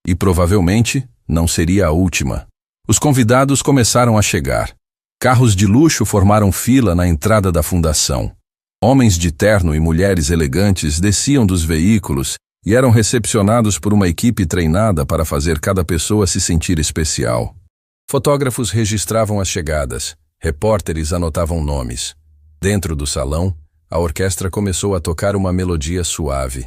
E provavelmente não seria a última. Os convidados começaram a chegar. Carros de luxo formaram fila na entrada da fundação. Homens de terno e mulheres elegantes desciam dos veículos e eram recepcionados por uma equipe treinada para fazer cada pessoa se sentir especial. Fotógrafos registravam as chegadas, repórteres anotavam nomes. Dentro do salão, a orquestra começou a tocar uma melodia suave.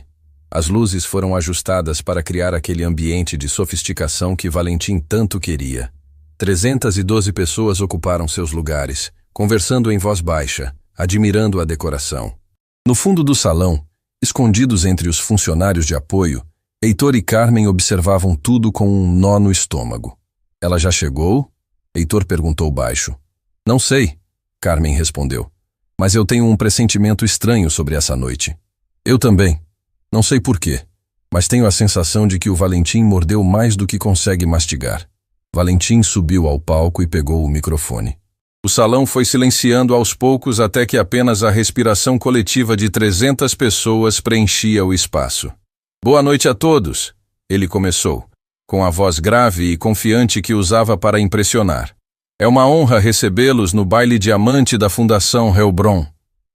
As luzes foram ajustadas para criar aquele ambiente de sofisticação que Valentim tanto queria. 312 pessoas ocuparam seus lugares, conversando em voz baixa, admirando a decoração. No fundo do salão, escondidos entre os funcionários de apoio, Heitor e Carmen observavam tudo com um nó no estômago. Ela já chegou? Heitor perguntou baixo. Não sei, Carmen respondeu. Mas eu tenho um pressentimento estranho sobre essa noite. Eu também. Não sei porquê, mas tenho a sensação de que o Valentim mordeu mais do que consegue mastigar. Valentim subiu ao palco e pegou o microfone. O salão foi silenciando aos poucos até que apenas a respiração coletiva de 300 pessoas preenchia o espaço. Boa noite a todos, ele começou, com a voz grave e confiante que usava para impressionar. É uma honra recebê-los no baile diamante da Fundação Heilbronn.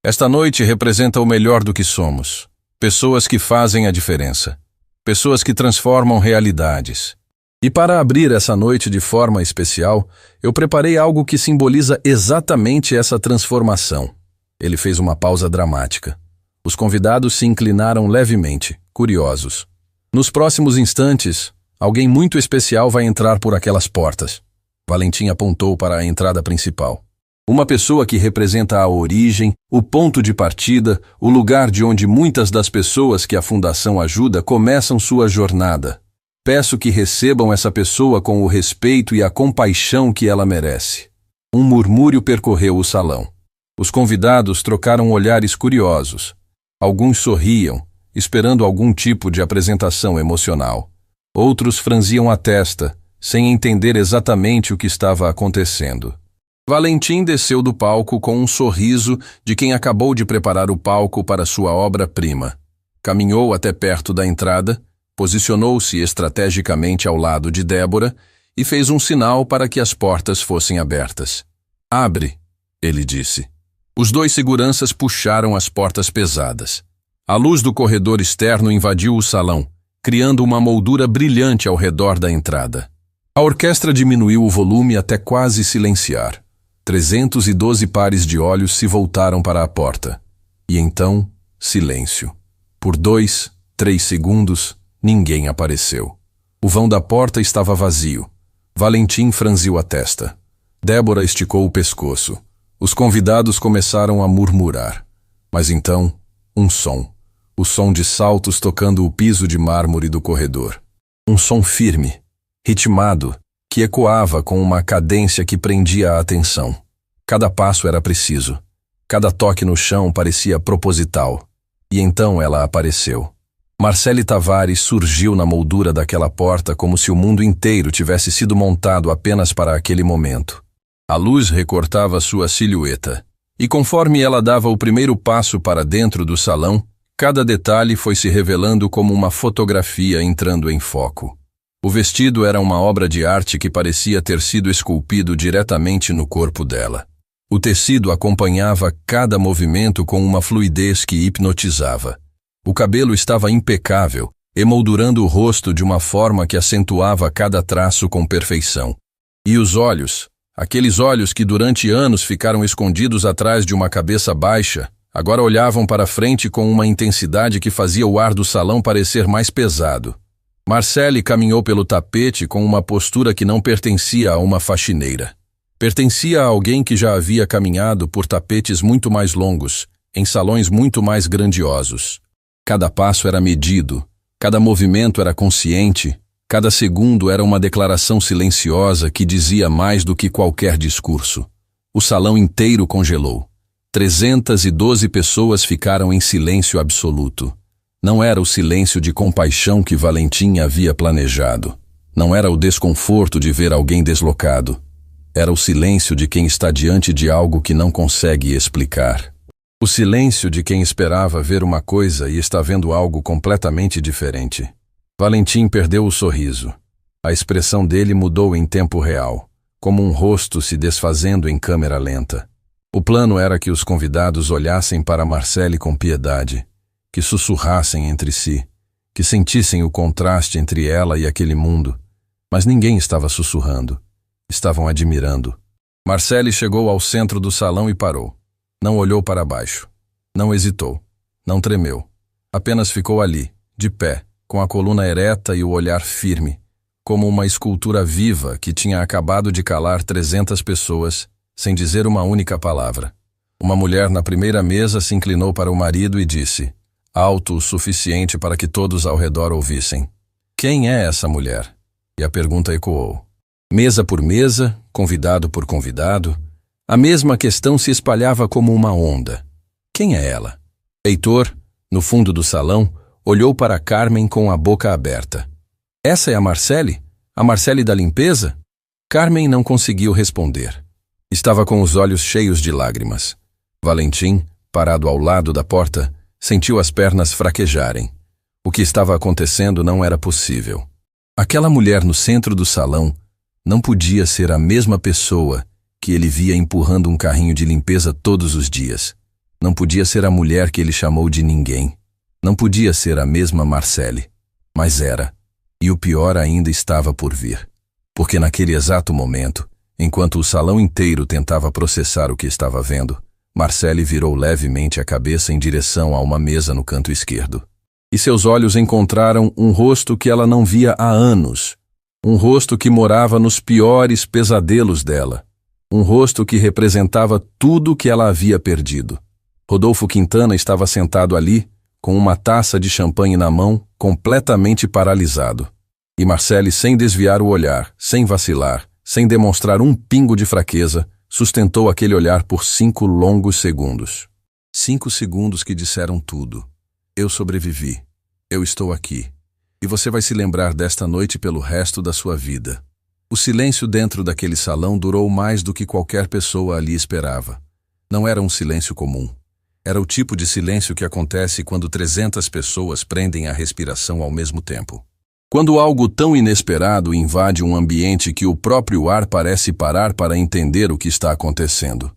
Esta noite representa o melhor do que somos. Pessoas que fazem a diferença. Pessoas que transformam realidades. E para abrir essa noite de forma especial, eu preparei algo que simboliza exatamente essa transformação. Ele fez uma pausa dramática. Os convidados se inclinaram levemente, curiosos. Nos próximos instantes, alguém muito especial vai entrar por aquelas portas. Valentim apontou para a entrada principal. Uma pessoa que representa a origem, o ponto de partida, o lugar de onde muitas das pessoas que a Fundação ajuda começam sua jornada. Peço que recebam essa pessoa com o respeito e a compaixão que ela merece. Um murmúrio percorreu o salão. Os convidados trocaram olhares curiosos. Alguns sorriam, esperando algum tipo de apresentação emocional. Outros franziam a testa, sem entender exatamente o que estava acontecendo. Valentim desceu do palco com um sorriso de quem acabou de preparar o palco para sua obra-prima. Caminhou até perto da entrada, posicionou-se estrategicamente ao lado de Débora e fez um sinal para que as portas fossem abertas. Abre, ele disse. Os dois seguranças puxaram as portas pesadas. A luz do corredor externo invadiu o salão, criando uma moldura brilhante ao redor da entrada. A orquestra diminuiu o volume até quase silenciar. 312 pares de olhos se voltaram para a porta. E então, silêncio. Por 2, 3 segundos, ninguém apareceu. O vão da porta estava vazio. Valentim franziu a testa. Débora esticou o pescoço. Os convidados começaram a murmurar. Mas então, um som. O som de saltos tocando o piso de mármore do corredor. Um som firme, ritmado, que ecoava com uma cadência que prendia a atenção. Cada passo era preciso. Cada toque no chão parecia proposital. E então ela apareceu. Marcele Tavares surgiu na moldura daquela porta como se o mundo inteiro tivesse sido montado apenas para aquele momento. A luz recortava sua silhueta. E conforme ela dava o primeiro passo para dentro do salão, cada detalhe foi se revelando como uma fotografia entrando em foco. O vestido era uma obra de arte que parecia ter sido esculpido diretamente no corpo dela. O tecido acompanhava cada movimento com uma fluidez que hipnotizava. O cabelo estava impecável, emoldurando o rosto de uma forma que acentuava cada traço com perfeição. E os olhos, aqueles olhos que durante anos ficaram escondidos atrás de uma cabeça baixa, agora olhavam para frente com uma intensidade que fazia o ar do salão parecer mais pesado. Marcele caminhou pelo tapete com uma postura que não pertencia a uma faxineira. Pertencia a alguém que já havia caminhado por tapetes muito mais longos, em salões muito mais grandiosos. Cada passo era medido, cada movimento era consciente, cada segundo era uma declaração silenciosa que dizia mais do que qualquer discurso. O salão inteiro congelou. 312 pessoas ficaram em silêncio absoluto. Não era o silêncio de compaixão que Valentim havia planejado. Não era o desconforto de ver alguém deslocado. Era o silêncio de quem está diante de algo que não consegue explicar. O silêncio de quem esperava ver uma coisa e está vendo algo completamente diferente. Valentim perdeu o sorriso. A expressão dele mudou em tempo real, como um rosto se desfazendo em câmera lenta. O plano era que os convidados olhassem para Marcele com piedade, que sussurrassem entre si, que sentissem o contraste entre ela e aquele mundo. Mas ninguém estava sussurrando. Estavam admirando. Marcele chegou ao centro do salão e parou. Não olhou para baixo. Não hesitou. Não tremeu. Apenas ficou ali, de pé, com a coluna ereta e o olhar firme, como uma escultura viva que tinha acabado de calar 300 pessoas, sem dizer uma única palavra. Uma mulher na primeira mesa se inclinou para o marido e disse, alto o suficiente para que todos ao redor ouvissem: quem é essa mulher? E a pergunta ecoou. Mesa por mesa, convidado por convidado, a mesma questão se espalhava como uma onda. Quem é ela? Heitor, no fundo do salão, olhou para Carmen com a boca aberta. Essa é a Marcele? A Marcele da limpeza? Carmen não conseguiu responder. Estava com os olhos cheios de lágrimas. Valentim, parado ao lado da porta, sentiu as pernas fraquejarem. O que estava acontecendo não era possível. Aquela mulher no centro do salão não podia ser a mesma pessoa que ele via empurrando um carrinho de limpeza todos os dias. Não podia ser a mulher que ele chamou de ninguém. Não podia ser a mesma Marcele. Mas era. E o pior ainda estava por vir. Porque naquele exato momento, enquanto o salão inteiro tentava processar o que estava vendo, Marcele virou levemente a cabeça em direção a uma mesa no canto esquerdo. E seus olhos encontraram um rosto que ela não via há anos. Um rosto que morava nos piores pesadelos dela. Um rosto que representava tudo que ela havia perdido. Rodolfo Quintana estava sentado ali, com uma taça de champanhe na mão, completamente paralisado. E Marcele, sem desviar o olhar, sem vacilar, sem demonstrar um pingo de fraqueza, sustentou aquele olhar por 5 longos segundos. 5 segundos que disseram tudo. Eu sobrevivi. Eu estou aqui. E você vai se lembrar desta noite pelo resto da sua vida. O silêncio dentro daquele salão durou mais do que qualquer pessoa ali esperava. Não era um silêncio comum. Era o tipo de silêncio que acontece quando 300 pessoas prendem a respiração ao mesmo tempo. Quando algo tão inesperado invade um ambiente que o próprio ar parece parar para entender o que está acontecendo.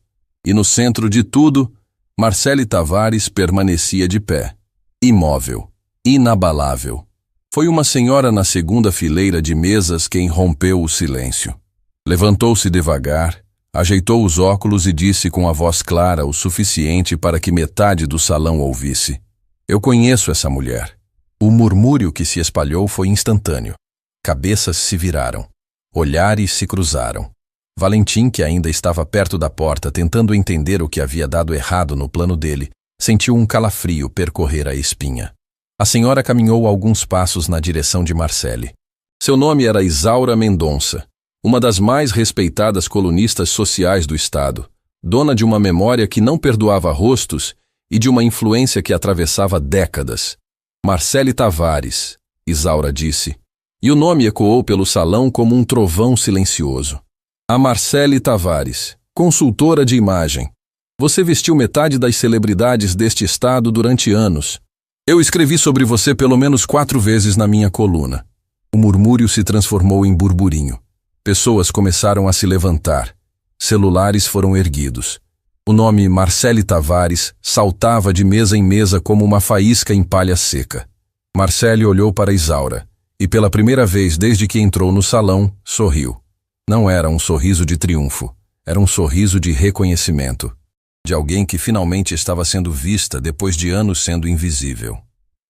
E no centro de tudo, Marcele Tavares permanecia de pé, imóvel, inabalável. Foi uma senhora na segunda fileira de mesas quem rompeu o silêncio. Levantou-se devagar, ajeitou os óculos e disse com a voz clara o suficiente para que metade do salão ouvisse: eu conheço essa mulher. O murmúrio que se espalhou foi instantâneo. Cabeças se viraram. Olhares se cruzaram. Valentim, que ainda estava perto da porta tentando entender o que havia dado errado no plano dele, sentiu um calafrio percorrer a espinha. A senhora caminhou alguns passos na direção de Marcele. Seu nome era Isaura Mendonça, uma das mais respeitadas colunistas sociais do estado, dona de uma memória que não perdoava rostos e de uma influência que atravessava décadas. Marcele Tavares, Isaura disse, e o nome ecoou pelo salão como um trovão silencioso. A Marcele Tavares, consultora de imagem. Você vestiu metade das celebridades deste estado durante anos. Eu escrevi sobre você pelo menos 4 vezes na minha coluna. O murmúrio se transformou em burburinho. Pessoas começaram a se levantar. Celulares foram erguidos. O nome Marcele Tavares saltava de mesa em mesa como uma faísca em palha seca. Marcele olhou para Isaura e, pela primeira vez desde que entrou no salão, sorriu. Não era um sorriso de triunfo, era um sorriso de reconhecimento, de alguém que finalmente estava sendo vista depois de anos sendo invisível.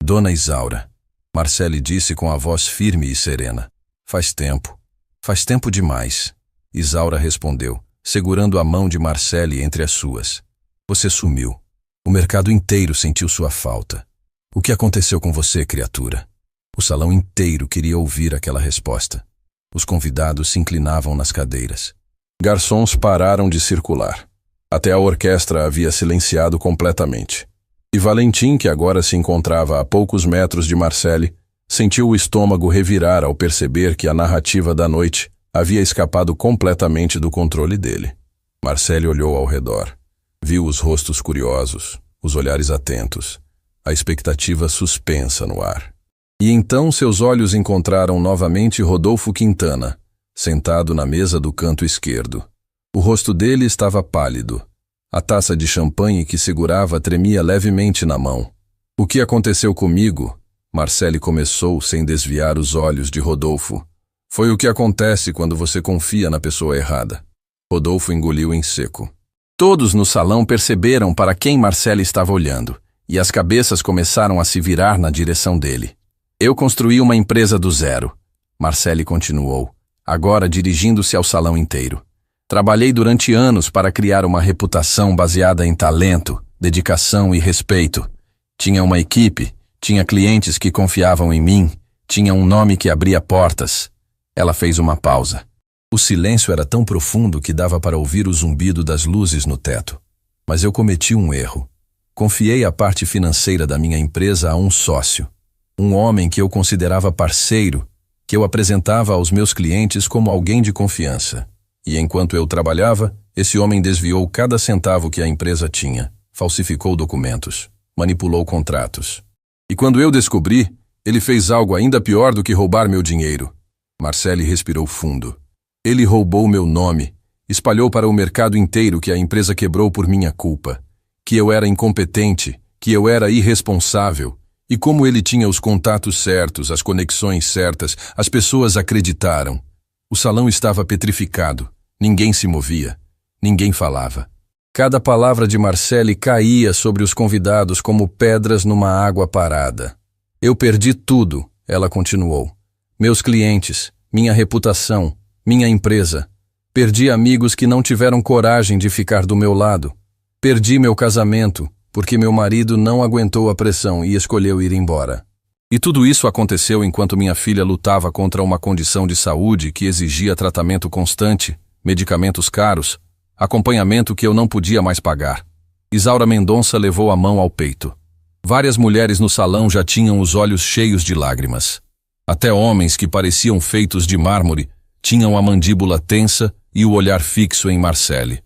Dona Isaura, Marcele disse com a voz firme e serena. Faz tempo demais. Isaura respondeu, segurando a mão de Marcele entre as suas. Você sumiu. O mercado inteiro sentiu sua falta. O que aconteceu com você, criatura? O salão inteiro queria ouvir aquela resposta. Os convidados se inclinavam nas cadeiras. Garçons pararam de circular. Até a orquestra havia silenciado completamente. E Valentim, que agora se encontrava a poucos metros de Marcele, sentiu o estômago revirar ao perceber que a narrativa da noite havia escapado completamente do controle dele. Marcele olhou ao redor. Viu os rostos curiosos, os olhares atentos, a expectativa suspensa no ar. E então seus olhos encontraram novamente Rodolfo Quintana, sentado na mesa do canto esquerdo. O rosto dele estava pálido. A taça de champanhe que segurava tremia levemente na mão. O que aconteceu comigo? Marcele começou sem desviar os olhos de Rodolfo. Foi o que acontece quando você confia na pessoa errada. Rodolfo engoliu em seco. Todos no salão perceberam para quem Marcele estava olhando, e as cabeças começaram a se virar na direção dele. Eu construí uma empresa do zero, Marcele continuou, agora dirigindo-se ao salão inteiro. Trabalhei durante anos para criar uma reputação baseada em talento, dedicação e respeito. Tinha uma equipe, tinha clientes que confiavam em mim, tinha um nome que abria portas. Ela fez uma pausa. O silêncio era tão profundo que dava para ouvir o zumbido das luzes no teto. Mas eu cometi um erro. Confiei a parte financeira da minha empresa a um sócio. Um homem que eu considerava parceiro, que eu apresentava aos meus clientes como alguém de confiança. E enquanto eu trabalhava, esse homem desviou cada centavo que a empresa tinha, falsificou documentos, manipulou contratos. E quando eu descobri, ele fez algo ainda pior do que roubar meu dinheiro. Marcele respirou fundo. Ele roubou meu nome, espalhou para o mercado inteiro que a empresa quebrou por minha culpa, que eu era incompetente, que eu era irresponsável. E como ele tinha os contatos certos, as conexões certas, as pessoas acreditaram. O salão estava petrificado. Ninguém se movia. Ninguém falava. Cada palavra de Marcele caía sobre os convidados como pedras numa água parada. Eu perdi tudo, ela continuou. Meus clientes, minha reputação, minha empresa. Perdi amigos que não tiveram coragem de ficar do meu lado. Perdi meu casamento, porque meu marido não aguentou a pressão e escolheu ir embora. E tudo isso aconteceu enquanto minha filha lutava contra uma condição de saúde que exigia tratamento constante, medicamentos caros, acompanhamento que eu não podia mais pagar. Isaura Mendonça levou a mão ao peito. Várias mulheres no salão já tinham os olhos cheios de lágrimas. Até homens que pareciam feitos de mármore tinham a mandíbula tensa e o olhar fixo em Marcele.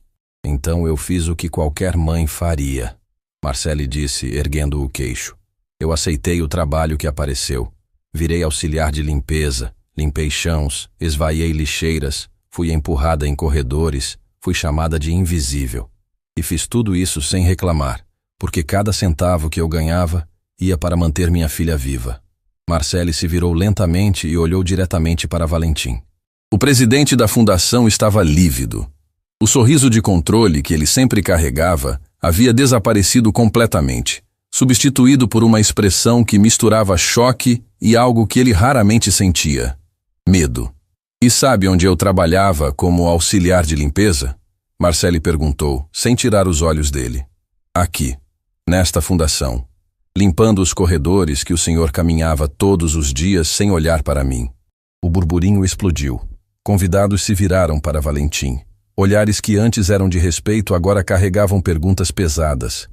Então eu fiz o que qualquer mãe faria, Marcele disse, erguendo o queixo. Eu aceitei o trabalho que apareceu. Virei auxiliar de limpeza, limpei chãos, esvaiei lixeiras, fui empurrada em corredores, fui chamada de invisível. E fiz tudo isso sem reclamar, porque cada centavo que eu ganhava ia para manter minha filha viva. Marcele se virou lentamente e olhou diretamente para Valentim. O presidente da fundação estava lívido. O sorriso de controle que ele sempre carregava havia desaparecido completamente, substituído por uma expressão que misturava choque e algo que ele raramente sentia: medo. E sabe onde eu trabalhava como auxiliar de limpeza? Marcele perguntou, sem tirar os olhos dele. Aqui, nesta fundação, limpando os corredores que o senhor caminhava todos os dias sem olhar para mim. O burburinho explodiu. Convidados se viraram para Valentim. Olhares que antes eram de respeito agora carregavam perguntas pesadas.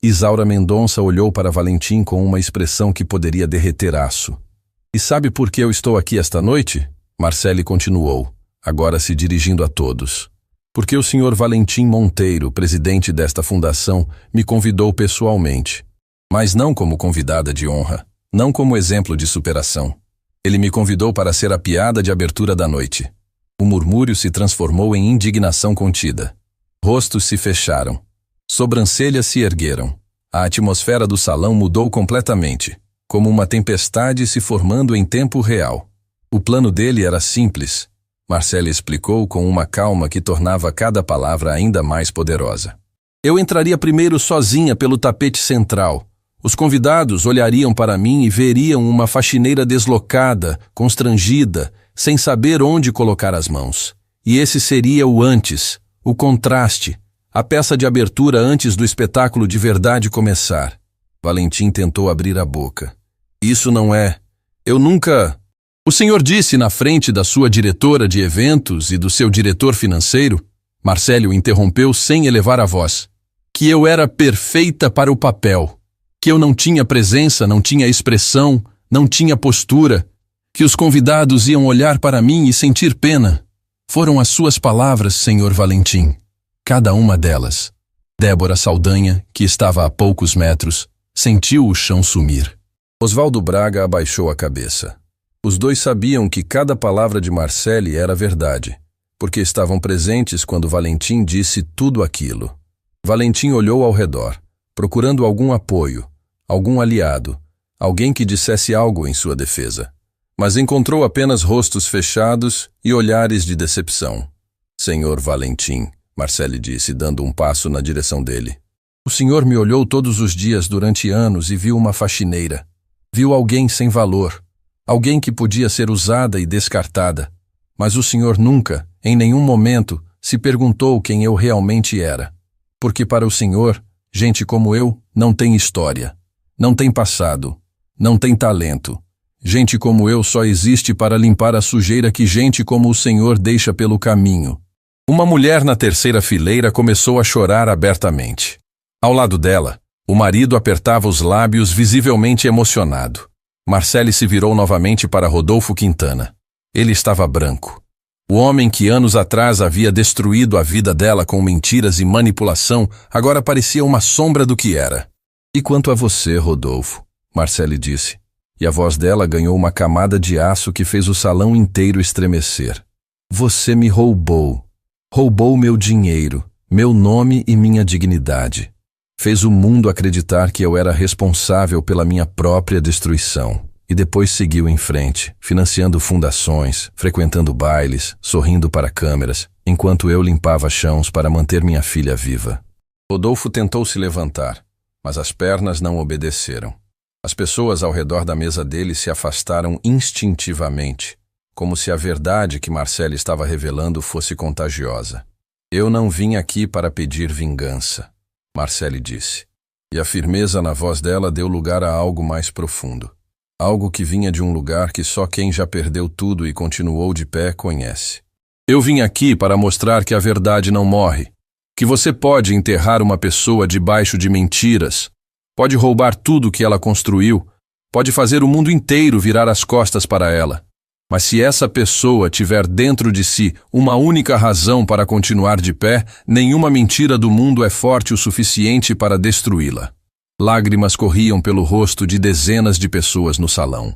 Isaura Mendonça olhou para Valentim com uma expressão que poderia derreter aço. E sabe por que eu estou aqui esta noite? Marcele continuou, agora se dirigindo a todos. Porque o senhor Valentim Monteiro, presidente desta fundação, me convidou pessoalmente. Mas não como convidada de honra, não como exemplo de superação. Ele me convidou para ser a piada de abertura da noite. O murmúrio se transformou em indignação contida. Rostos se fecharam. Sobrancelhas se ergueram. A atmosfera do salão mudou completamente, como uma tempestade se formando em tempo real. O plano dele era simples. Marcele explicou com uma calma que tornava cada palavra ainda mais poderosa. Eu entraria primeiro sozinha pelo tapete central. Os convidados olhariam para mim e veriam uma faxineira deslocada, constrangida, sem saber onde colocar as mãos. E esse seria o antes, o contraste, a peça de abertura antes do espetáculo de verdade começar. Valentim tentou abrir a boca. Isso não é... Eu nunca... O senhor disse na frente da sua diretora de eventos e do seu diretor financeiro, Marcele o interrompeu sem elevar a voz, que eu era perfeita para o papel, que eu não tinha presença, não tinha expressão, não tinha postura, que os convidados iam olhar para mim e sentir pena. Foram as suas palavras, senhor Valentim. Cada uma delas. Débora Saldanha, que estava a poucos metros, sentiu o chão sumir. Oswaldo Braga abaixou a cabeça. Os dois sabiam que cada palavra de Marcele era verdade, porque estavam presentes quando Valentim disse tudo aquilo. Valentim olhou ao redor, procurando algum apoio, algum aliado, alguém que dissesse algo em sua defesa. Mas encontrou apenas rostos fechados e olhares de decepção. Senhor Valentim, Marcele disse, dando um passo na direção dele. O senhor me olhou todos os dias durante anos e viu uma faxineira. Viu alguém sem valor, alguém que podia ser usada e descartada. Mas o senhor nunca, em nenhum momento, se perguntou quem eu realmente era. Porque para o senhor, gente como eu não tem história, não tem passado, não tem talento. Gente como eu só existe para limpar a sujeira que gente como o senhor deixa pelo caminho. Uma mulher na terceira fileira começou a chorar abertamente. Ao lado dela, o marido apertava os lábios visivelmente emocionado. Marcele se virou novamente para Rodolfo Quintana. Ele estava branco. O homem que anos atrás havia destruído a vida dela com mentiras e manipulação agora parecia uma sombra do que era. E quanto a você, Rodolfo? Marcele disse. E a voz dela ganhou uma camada de aço que fez o salão inteiro estremecer. Você me roubou. Roubou meu dinheiro, meu nome e minha dignidade. Fez o mundo acreditar que eu era responsável pela minha própria destruição. E depois seguiu em frente, financiando fundações, frequentando bailes, sorrindo para câmeras, enquanto eu limpava chãos para manter minha filha viva. Rodolfo tentou se levantar, mas as pernas não obedeceram. As pessoas ao redor da mesa dele se afastaram instintivamente, como se a verdade que Marcele estava revelando fosse contagiosa. Eu não vim aqui para pedir vingança, Marcele disse. E a firmeza na voz dela deu lugar a algo mais profundo. Algo que vinha de um lugar que só quem já perdeu tudo e continuou de pé conhece. Eu vim aqui para mostrar que a verdade não morre, que você pode enterrar uma pessoa debaixo de mentiras, pode roubar tudo que ela construiu, pode fazer o mundo inteiro virar as costas para ela. Mas se essa pessoa tiver dentro de si uma única razão para continuar de pé, nenhuma mentira do mundo é forte o suficiente para destruí-la. Lágrimas corriam pelo rosto de dezenas de pessoas no salão.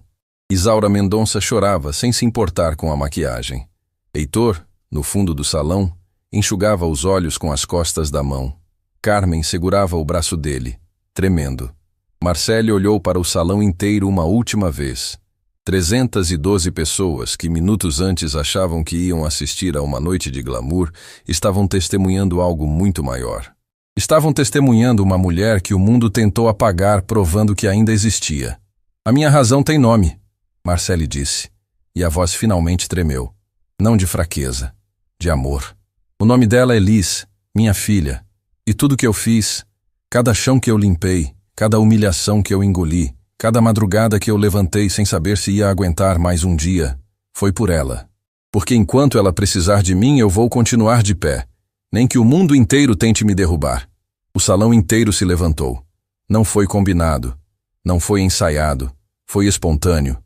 Isaura Mendonça chorava sem se importar com a maquiagem. Heitor, no fundo do salão, enxugava os olhos com as costas da mão. Carmen segurava o braço dele, tremendo. Marcele olhou para o salão inteiro uma última vez. 312 pessoas que minutos antes achavam que iam assistir a uma noite de glamour estavam testemunhando algo muito maior. Estavam testemunhando uma mulher que o mundo tentou apagar, provando que ainda existia. A minha razão tem nome, Marcele disse, e a voz finalmente tremeu. Não de fraqueza, de amor. O nome dela é Liz, minha filha, e tudo que eu fiz, cada chão que eu limpei, cada humilhação que eu engoli, cada madrugada que eu levantei sem saber se ia aguentar mais um dia, foi por ela. porque enquanto ela precisar de mim, eu vou continuar de pé, nem que o mundo inteiro tente me derrubar. O salão inteiro se levantou. Não foi combinado, não foi ensaiado, foi espontâneo.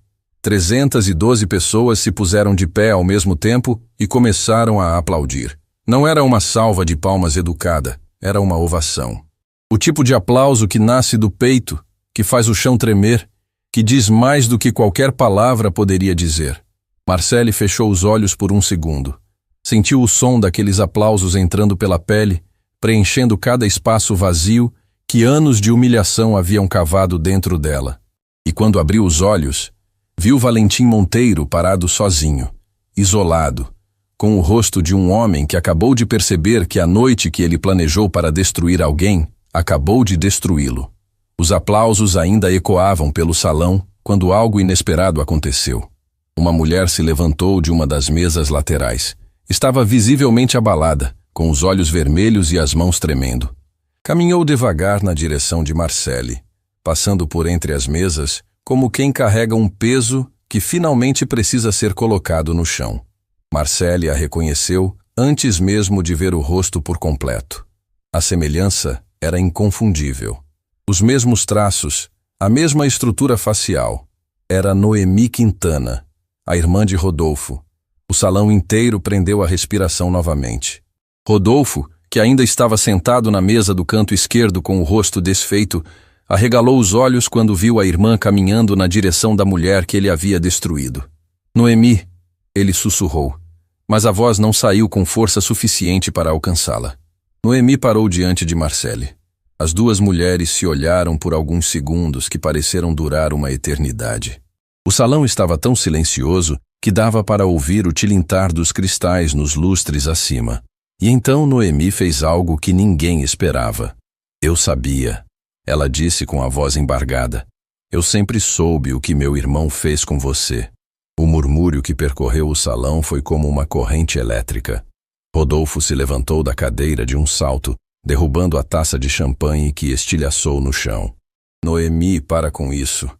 312 pessoas se puseram de pé ao mesmo tempo e começaram a aplaudir. Não era uma salva de palmas educada, era uma ovação. O tipo de aplauso que nasce do peito, que faz o chão tremer, que diz mais do que qualquer palavra poderia dizer. Marcelle fechou os olhos por um segundo. Sentiu o som daqueles aplausos entrando pela pele, preenchendo cada espaço vazio que anos de humilhação haviam cavado dentro dela. E quando abriu os olhos, viu Valentim Monteiro parado sozinho, isolado, com o rosto de um homem que acabou de perceber que a noite que ele planejou para destruir alguém, acabou de destruí-lo. Os aplausos ainda ecoavam pelo salão quando algo inesperado aconteceu. Uma mulher se levantou de uma das mesas laterais. Estava visivelmente abalada, com os olhos vermelhos e as mãos tremendo. Caminhou devagar na direção de Marcelle, passando por entre as mesas, como quem carrega um peso que finalmente precisa ser colocado no chão. Marcelle a reconheceu antes mesmo de ver o rosto por completo. A semelhança era inconfundível. Os mesmos traços, a mesma estrutura facial. Era Noemi Quintana, a irmã de Rodolfo. O salão inteiro prendeu a respiração novamente. Rodolfo, que ainda estava sentado na mesa do canto esquerdo com o rosto desfeito, arregalou os olhos quando viu a irmã caminhando na direção da mulher que ele havia destruído. Noemi, ele sussurrou, mas a voz não saiu com força suficiente para alcançá-la. Noemi parou diante de Marcelle. As duas mulheres se olharam por alguns segundos que pareceram durar uma eternidade. O salão estava tão silencioso que dava para ouvir o tilintar dos cristais nos lustres acima. E então Noemi fez algo que ninguém esperava. Eu sabia, ela disse com a voz embargada. Eu sempre soube o que meu irmão fez com você. O murmúrio que percorreu o salão foi como uma corrente elétrica. Rodolfo se levantou da cadeira de um salto, derrubando a taça de champanhe que estilhaçou no chão. Noemi, para com isso,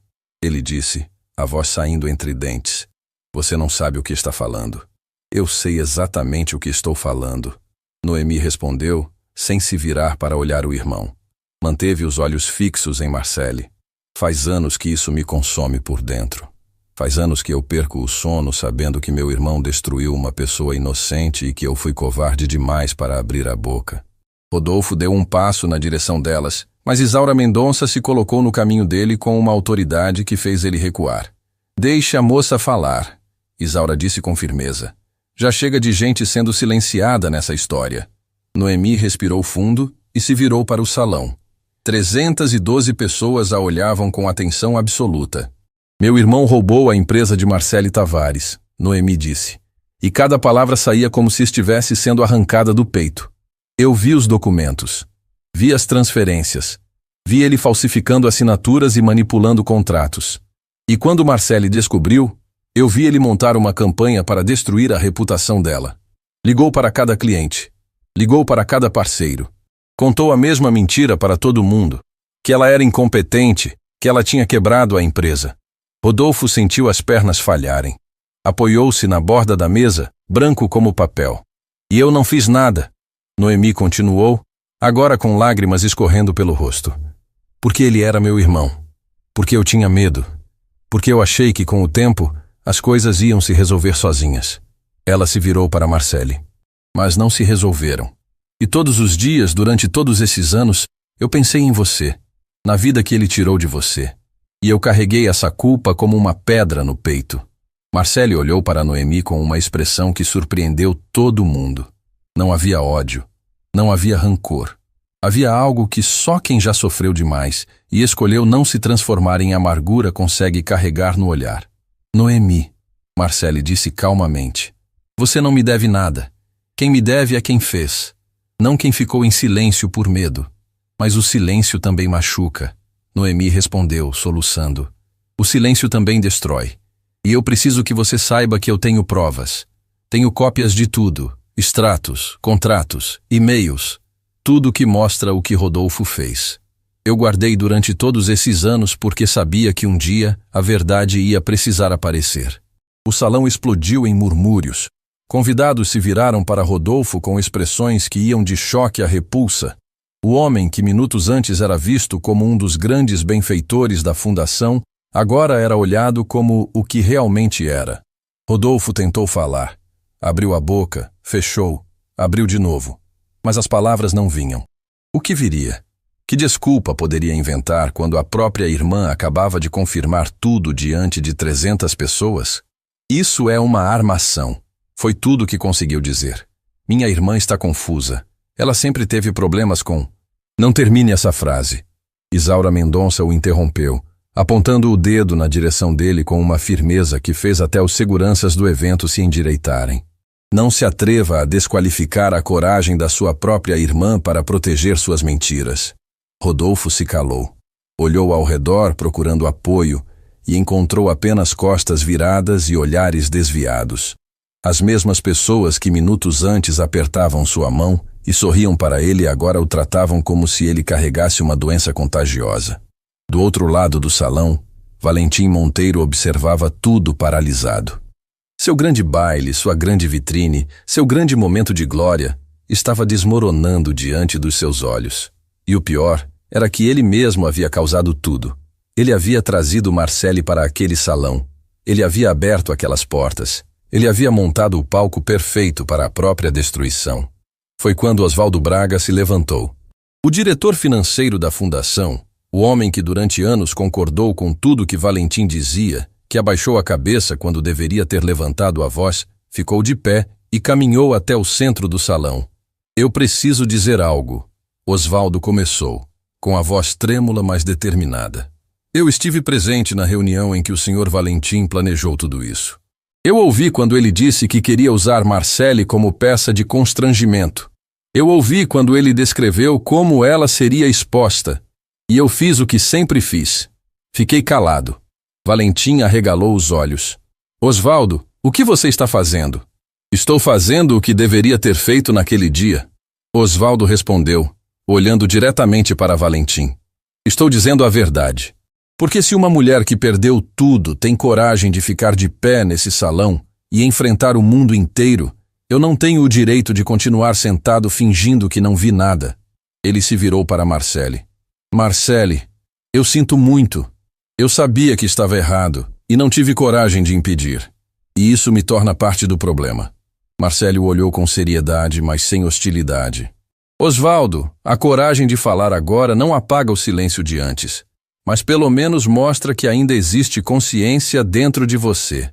ele disse, a voz saindo entre dentes. Você não sabe o que está falando. Eu sei exatamente o que estou falando. Noemi respondeu, sem se virar para olhar o irmão. Manteve os olhos fixos em Marcelle. Faz anos que isso me consome por dentro. Faz anos que eu perco o sono sabendo que meu irmão destruiu uma pessoa inocente e que eu fui covarde demais para abrir a boca. Rodolfo deu um passo na direção delas, mas Isaura Mendonça se colocou no caminho dele com uma autoridade que fez ele recuar. Deixe a moça falar, Isaura disse com firmeza. Já chega de gente sendo silenciada nessa história. Noemi respirou fundo e se virou para o salão. 312 pessoas a olhavam com atenção absoluta. Meu irmão roubou a empresa de Marcelle Tavares, Noemi disse. E cada palavra saía como se estivesse sendo arrancada do peito. Eu vi os documentos. Vi as transferências. Vi ele falsificando assinaturas e manipulando contratos. E quando Marcelle descobriu, eu vi ele montar uma campanha para destruir a reputação dela. Ligou para cada cliente. Ligou para cada parceiro. Contou a mesma mentira para todo mundo. Que ela era incompetente, que ela tinha quebrado a empresa. Rodolfo sentiu as pernas falharem. Apoiou-se na borda da mesa, branco como papel. E eu não fiz nada. Noemi continuou, agora com lágrimas escorrendo pelo rosto. Porque ele era meu irmão. Porque eu tinha medo. Porque eu achei que com o tempo as coisas iam se resolver sozinhas. Ela se virou para Marcelle. Mas não se resolveram. E todos os dias, durante todos esses anos, eu pensei em você, na vida que ele tirou de você. E eu carreguei essa culpa como uma pedra no peito. Marcelle olhou para Noemi com uma expressão que surpreendeu todo mundo. Não havia ódio. Não havia rancor. Havia algo que só quem já sofreu demais e escolheu não se transformar em amargura consegue carregar no olhar. Noemi, Marcelle disse calmamente. Você não me deve nada. Quem me deve é quem fez. Não quem ficou em silêncio por medo. Mas o silêncio também machuca. Noemi respondeu, soluçando. O silêncio também destrói. E eu preciso que você saiba que eu tenho provas. Tenho cópias de tudo. Extratos, contratos, e-mails. Tudo que mostra o que Rodolfo fez. Eu guardei durante todos esses anos porque sabia que um dia a verdade ia precisar aparecer. O salão explodiu em murmúrios. Convidados se viraram para Rodolfo com expressões que iam de choque a repulsa. O homem que minutos antes era visto como um dos grandes benfeitores da fundação, agora era olhado como o que realmente era. Rodolfo tentou falar. Abriu a boca, fechou, abriu de novo. Mas as palavras não vinham. O que viria? Que desculpa poderia inventar quando a própria irmã acabava de confirmar tudo diante de 300 pessoas? Isso é uma armação. Foi tudo que conseguiu dizer. Minha irmã está confusa. Ela sempre teve problemas com... Não termine essa frase. Isaura Mendonça o interrompeu, apontando o dedo na direção dele com uma firmeza que fez até os seguranças do evento se endireitarem. Não se atreva a desqualificar a coragem da sua própria irmã para proteger suas mentiras. Rodolfo se calou. Olhou ao redor procurando apoio e encontrou apenas costas viradas e olhares desviados. As mesmas pessoas que minutos antes apertavam sua mão e sorriam para ele agora o tratavam como se ele carregasse uma doença contagiosa. Do outro lado do salão, Valentim Monteiro observava tudo paralisado. Seu grande baile, sua grande vitrine, seu grande momento de glória, estava desmoronando diante dos seus olhos. E o pior era que ele mesmo havia causado tudo. Ele havia trazido Marcele para aquele salão. Ele havia aberto aquelas portas. Ele havia montado o palco perfeito para a própria destruição. Foi quando Oswaldo Braga se levantou. O diretor financeiro da fundação, o homem que durante anos concordou com tudo que Valentim dizia, que abaixou a cabeça quando deveria ter levantado a voz, ficou de pé e caminhou até o centro do salão. Eu preciso dizer algo. Oswaldo começou, com a voz trêmula mas determinada. Eu estive presente na reunião em que o Sr. Valentim planejou tudo isso. Eu ouvi quando ele disse que queria usar Marcele como peça de constrangimento. Eu ouvi quando ele descreveu como ela seria exposta. E eu fiz o que sempre fiz. Fiquei calado. Valentim arregalou os olhos. Oswaldo, o que você está fazendo? Estou fazendo o que deveria ter feito naquele dia. Oswaldo respondeu, olhando diretamente para Valentim. Estou dizendo a verdade. Porque se uma mulher que perdeu tudo tem coragem de ficar de pé nesse salão e enfrentar o mundo inteiro, eu não tenho o direito de continuar sentado fingindo que não vi nada. Ele se virou para Marcele. Marcele, eu sinto muito. Eu sabia que estava errado e não tive coragem de impedir. E isso me torna parte do problema. Marcele o olhou com seriedade, mas sem hostilidade. Oswaldo, a coragem de falar agora não apaga o silêncio de antes, mas pelo menos mostra que ainda existe consciência dentro de você.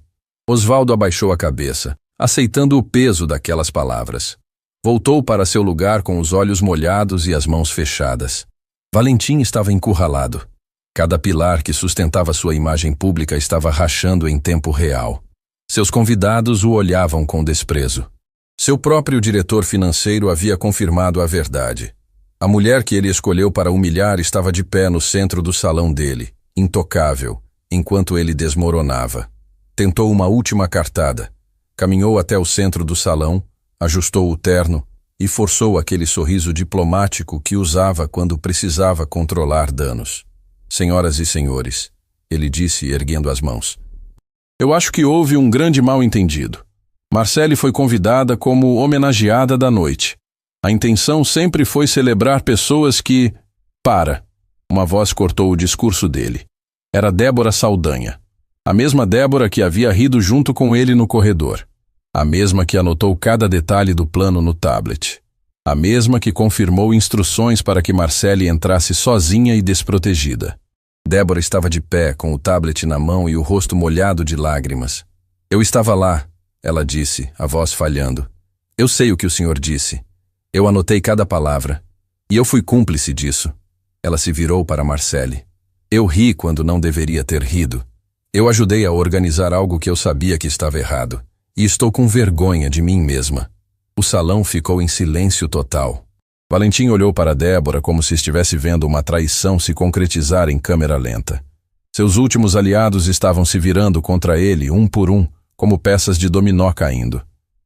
Oswaldo abaixou a cabeça, aceitando o peso daquelas palavras. Voltou para seu lugar com os olhos molhados e as mãos fechadas. Valentim estava encurralado. Cada pilar que sustentava sua imagem pública estava rachando em tempo real. Seus convidados o olhavam com desprezo. Seu próprio diretor financeiro havia confirmado a verdade. A mulher que ele escolheu para humilhar estava de pé no centro do salão dele, intocável, enquanto ele desmoronava. Tentou uma última cartada. Caminhou até o centro do salão, ajustou o terno e forçou aquele sorriso diplomático que usava quando precisava controlar danos. Senhoras e senhores, ele disse, erguendo as mãos. Eu acho que houve um grande mal-entendido. Marcele foi convidada como homenageada da noite. A intenção sempre foi celebrar pessoas que... Para! Uma voz cortou o discurso dele. Era Débora Saldanha. A mesma Débora que havia rido junto com ele no corredor. A mesma que anotou cada detalhe do plano no tablet. A mesma que confirmou instruções para que Marcele entrasse sozinha e desprotegida. Débora estava de pé, com o tablet na mão e o rosto molhado de lágrimas. Eu estava lá, ela disse, a voz falhando. Eu sei o que o senhor disse. Eu anotei cada palavra. E eu fui cúmplice disso. Ela se virou para Marcele. Eu ri quando não deveria ter rido. Eu ajudei a organizar algo que eu sabia que estava errado. E estou com vergonha de mim mesma. O salão ficou em silêncio total. Valentim olhou para Débora como se estivesse vendo uma traição se concretizar em câmera lenta. Seus últimos aliados estavam se virando contra ele, um por um, como peças de dominó caindo.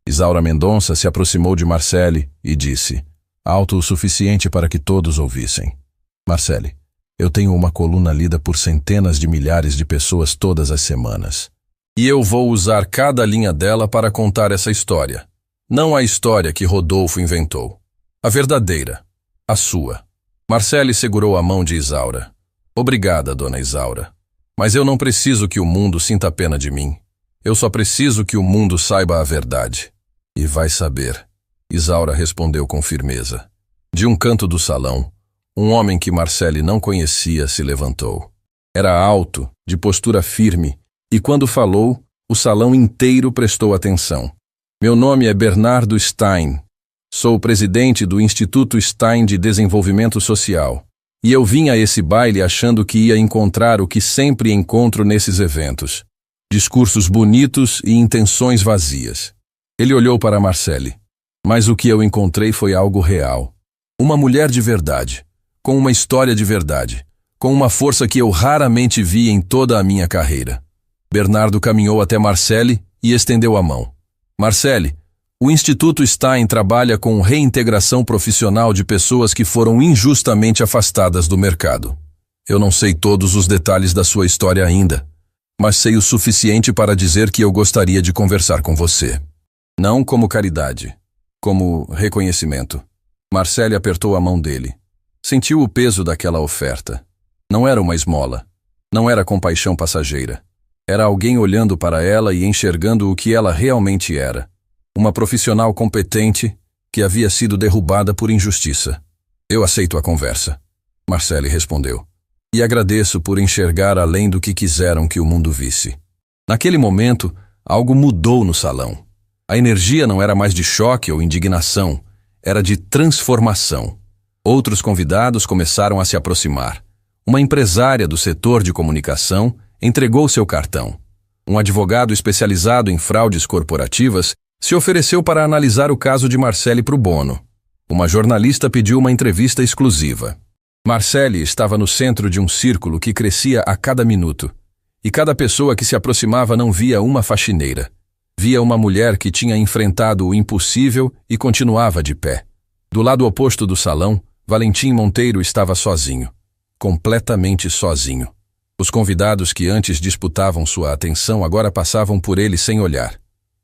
Isaura Mendonça se aproximou de Marcele e disse, alto o suficiente para que todos ouvissem. Marcele, eu tenho uma coluna lida por centenas de milhares de pessoas todas as semanas. E eu vou usar cada linha dela para contar essa história. Não a história que Rodolfo inventou. A verdadeira. A sua. Marcele segurou a mão de Isaura. Obrigada, dona Isaura. Mas eu não preciso que o mundo sinta pena de mim. Eu só preciso que o mundo saiba a verdade. E vai saber. Isaura respondeu com firmeza. De um canto do salão, um homem que Marcele não conhecia se levantou. Era alto, de postura firme, e quando falou, o salão inteiro prestou atenção. Meu nome é Bernardo Stein. Sou presidente do Instituto Stein de Desenvolvimento Social. E eu vim a esse baile achando que ia encontrar o que sempre encontro nesses eventos. Discursos bonitos e intenções vazias. Ele olhou para Marcele. Mas o que eu encontrei foi algo real. Uma mulher de verdade, com uma história de verdade, com uma força que eu raramente vi em toda a minha carreira. Bernardo caminhou até Marcele e estendeu a mão. Marcele, o Instituto Stein trabalha com reintegração profissional de pessoas que foram injustamente afastadas do mercado. Eu não sei todos os detalhes da sua história ainda, mas sei o suficiente para dizer que eu gostaria de conversar com você. Não como caridade, como reconhecimento. Marcele apertou a mão dele. Sentiu o peso daquela oferta. Não era uma esmola. Não era compaixão passageira. Era alguém olhando para ela e enxergando o que ela realmente era. Uma profissional competente que havia sido derrubada por injustiça. Eu aceito a conversa, Marcele respondeu. E agradeço por enxergar além do que quiseram que o mundo visse. Naquele momento, algo mudou no salão. A energia não era mais de choque ou indignação, era de transformação. Outros convidados começaram a se aproximar. Uma empresária do setor de comunicação entregou seu cartão. Um advogado especializado em fraudes corporativas se ofereceu para analisar o caso de Marcele pro bono. Uma jornalista pediu uma entrevista exclusiva. Marcele estava no centro de um círculo que crescia a cada minuto. E cada pessoa que se aproximava não via uma faxineira. Via uma mulher que tinha enfrentado o impossível e continuava de pé. Do lado oposto do salão, Valentim Monteiro estava sozinho. Completamente sozinho. Os convidados que antes disputavam sua atenção agora passavam por ele sem olhar.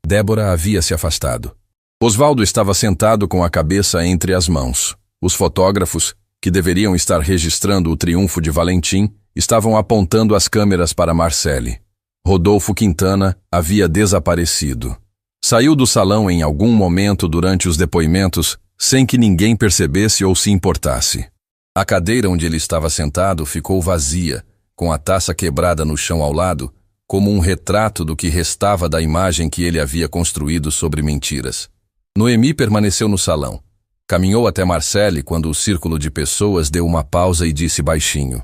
Débora havia se afastado. Osvaldo estava sentado com a cabeça entre as mãos. Os fotógrafos, que deveriam estar registrando o triunfo de Valentim, estavam apontando as câmeras para Marcele. Rodolfo Quintana havia desaparecido. Saiu do salão em algum momento durante os depoimentos, sem que ninguém percebesse ou se importasse. A cadeira onde ele estava sentado ficou vazia, com a taça quebrada no chão ao lado, como um retrato do que restava da imagem que ele havia construído sobre mentiras. Noemi permaneceu no salão. Caminhou até Marcele quando o círculo de pessoas deu uma pausa e disse baixinho: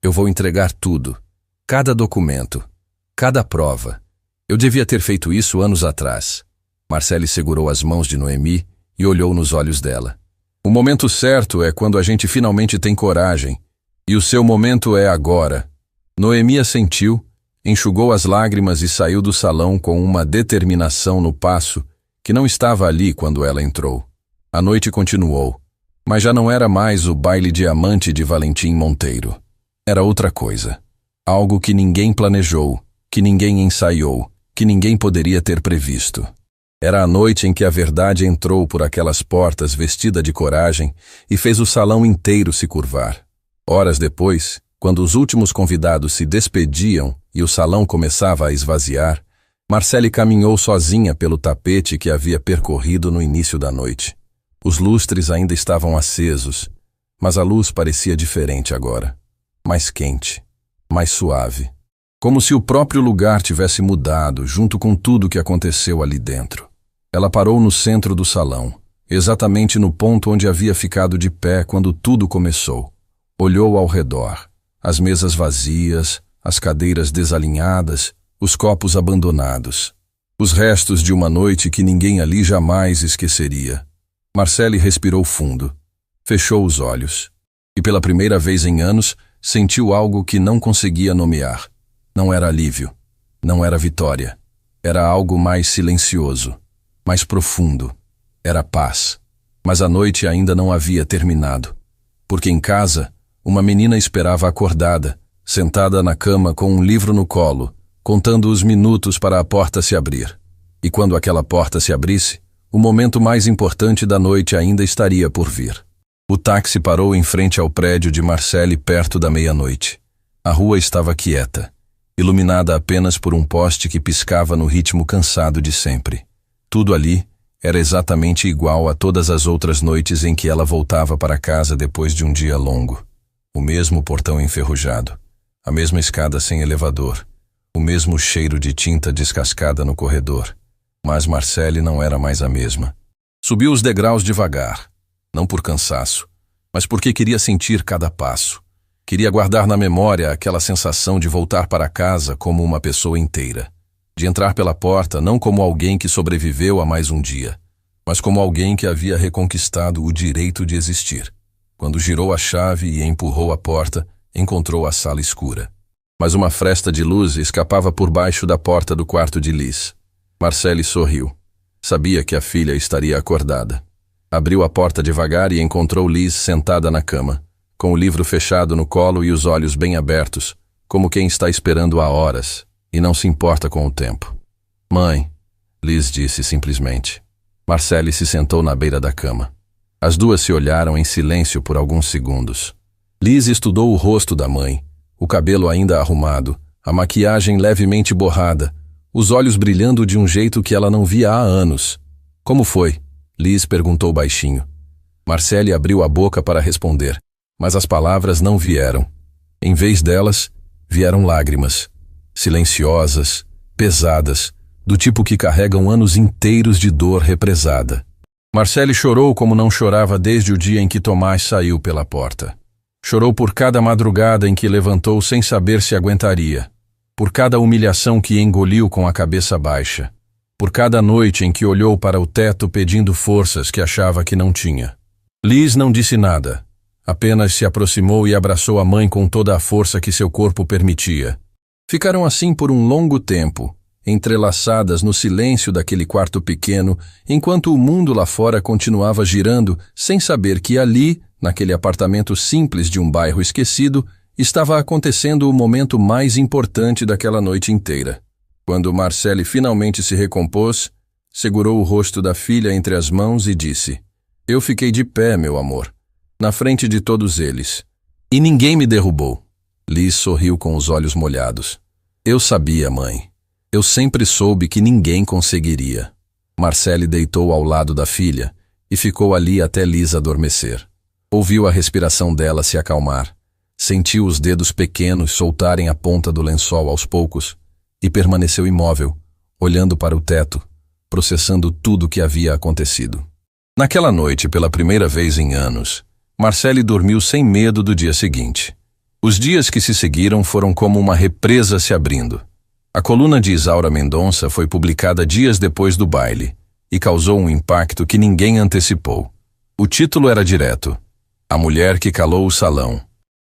Eu vou entregar tudo, cada documento, cada prova. Eu devia ter feito isso anos atrás. Marcele segurou as mãos de Noemi e olhou nos olhos dela. O momento certo é quando a gente finalmente tem coragem, e o seu momento é agora. Noemi assentiu, enxugou as lágrimas e saiu do salão com uma determinação no passo que não estava ali quando ela entrou. A noite continuou, mas já não era mais o baile diamante de Valentim Monteiro. Era outra coisa. Algo que ninguém planejou, que ninguém ensaiou, que ninguém poderia ter previsto. Era a noite em que a verdade entrou por aquelas portas vestida de coragem e fez o salão inteiro se curvar. Horas depois, quando os últimos convidados se despediam e o salão começava a esvaziar, Marcele caminhou sozinha pelo tapete que havia percorrido no início da noite. Os lustres ainda estavam acesos, mas a luz parecia diferente agora. Mais quente, mais suave. Como se o próprio lugar tivesse mudado junto com tudo que aconteceu ali dentro. Ela parou no centro do salão, exatamente no ponto onde havia ficado de pé quando tudo começou. Olhou ao redor, as mesas vazias, as cadeiras desalinhadas, os copos abandonados. Os restos de uma noite que ninguém ali jamais esqueceria. Marcele respirou fundo, fechou os olhos e pela primeira vez em anos sentiu algo que não conseguia nomear. Não era alívio, não era vitória. Era algo mais silencioso, mais profundo. Era paz. Mas a noite ainda não havia terminado. Porque em casa, uma menina esperava acordada, sentada na cama com um livro no colo, contando os minutos para a porta se abrir. E quando aquela porta se abrisse, o momento mais importante da noite ainda estaria por vir. O táxi parou em frente ao prédio de Marcelle perto da meia-noite. A rua estava quieta, iluminada apenas por um poste que piscava no ritmo cansado de sempre. Tudo ali era exatamente igual a todas as outras noites em que ela voltava para casa depois de um dia longo. O mesmo portão enferrujado, a mesma escada sem elevador, o mesmo cheiro de tinta descascada no corredor. Mas Marcelle não era mais a mesma. Subiu os degraus devagar, não por cansaço, mas porque queria sentir cada passo. Queria guardar na memória aquela sensação de voltar para casa como uma pessoa inteira. De entrar pela porta não como alguém que sobreviveu a mais um dia, mas como alguém que havia reconquistado o direito de existir. Quando girou a chave e empurrou a porta, encontrou a sala escura. Mas uma fresta de luz escapava por baixo da porta do quarto de Liz. Marcelle sorriu. Sabia que a filha estaria acordada. Abriu a porta devagar e encontrou Liz sentada na cama, com o livro fechado no colo e os olhos bem abertos, como quem está esperando há horas e não se importa com o tempo. Mãe, Liz disse simplesmente. Marcelle se sentou na beira da cama. As duas se olharam em silêncio por alguns segundos. Liz estudou o rosto da mãe, o cabelo ainda arrumado, a maquiagem levemente borrada, os olhos brilhando de um jeito que ela não via há anos. Como foi? Liz perguntou baixinho. Marcelle abriu a boca para responder, mas as palavras não vieram. Em vez delas, vieram lágrimas, silenciosas, pesadas, do tipo que carregam anos inteiros de dor represada. Marcelle chorou como não chorava desde o dia em que Tomás saiu pela porta. Chorou por cada madrugada em que levantou sem saber se aguentaria, por cada humilhação que engoliu com a cabeça baixa, por cada noite em que olhou para o teto pedindo forças que achava que não tinha. Liz não disse nada, apenas se aproximou e abraçou a mãe com toda a força que seu corpo permitia. Ficaram assim por um longo tempo, entrelaçadas no silêncio daquele quarto pequeno, enquanto o mundo lá fora continuava girando, sem saber que ali, naquele apartamento simples de um bairro esquecido, estava acontecendo o momento mais importante daquela noite inteira. Quando Marcelle finalmente se recompôs, segurou o rosto da filha entre as mãos e disse: Eu fiquei de pé, meu amor, na frente de todos eles. E ninguém me derrubou. Liz sorriu com os olhos molhados. Eu sabia, mãe. Eu sempre soube que ninguém conseguiria. Marcelle deitou ao lado da filha e ficou ali até Liz adormecer. Ouviu a respiração dela se acalmar. Sentiu os dedos pequenos soltarem a ponta do lençol aos poucos e permaneceu imóvel, olhando para o teto, processando tudo o que havia acontecido. Naquela noite, pela primeira vez em anos, Marcelle dormiu sem medo do dia seguinte. Os dias que se seguiram foram como uma represa se abrindo. A coluna de Isaura Mendonça foi publicada dias depois do baile e causou um impacto que ninguém antecipou. O título era direto: A Mulher que Calou o Salão.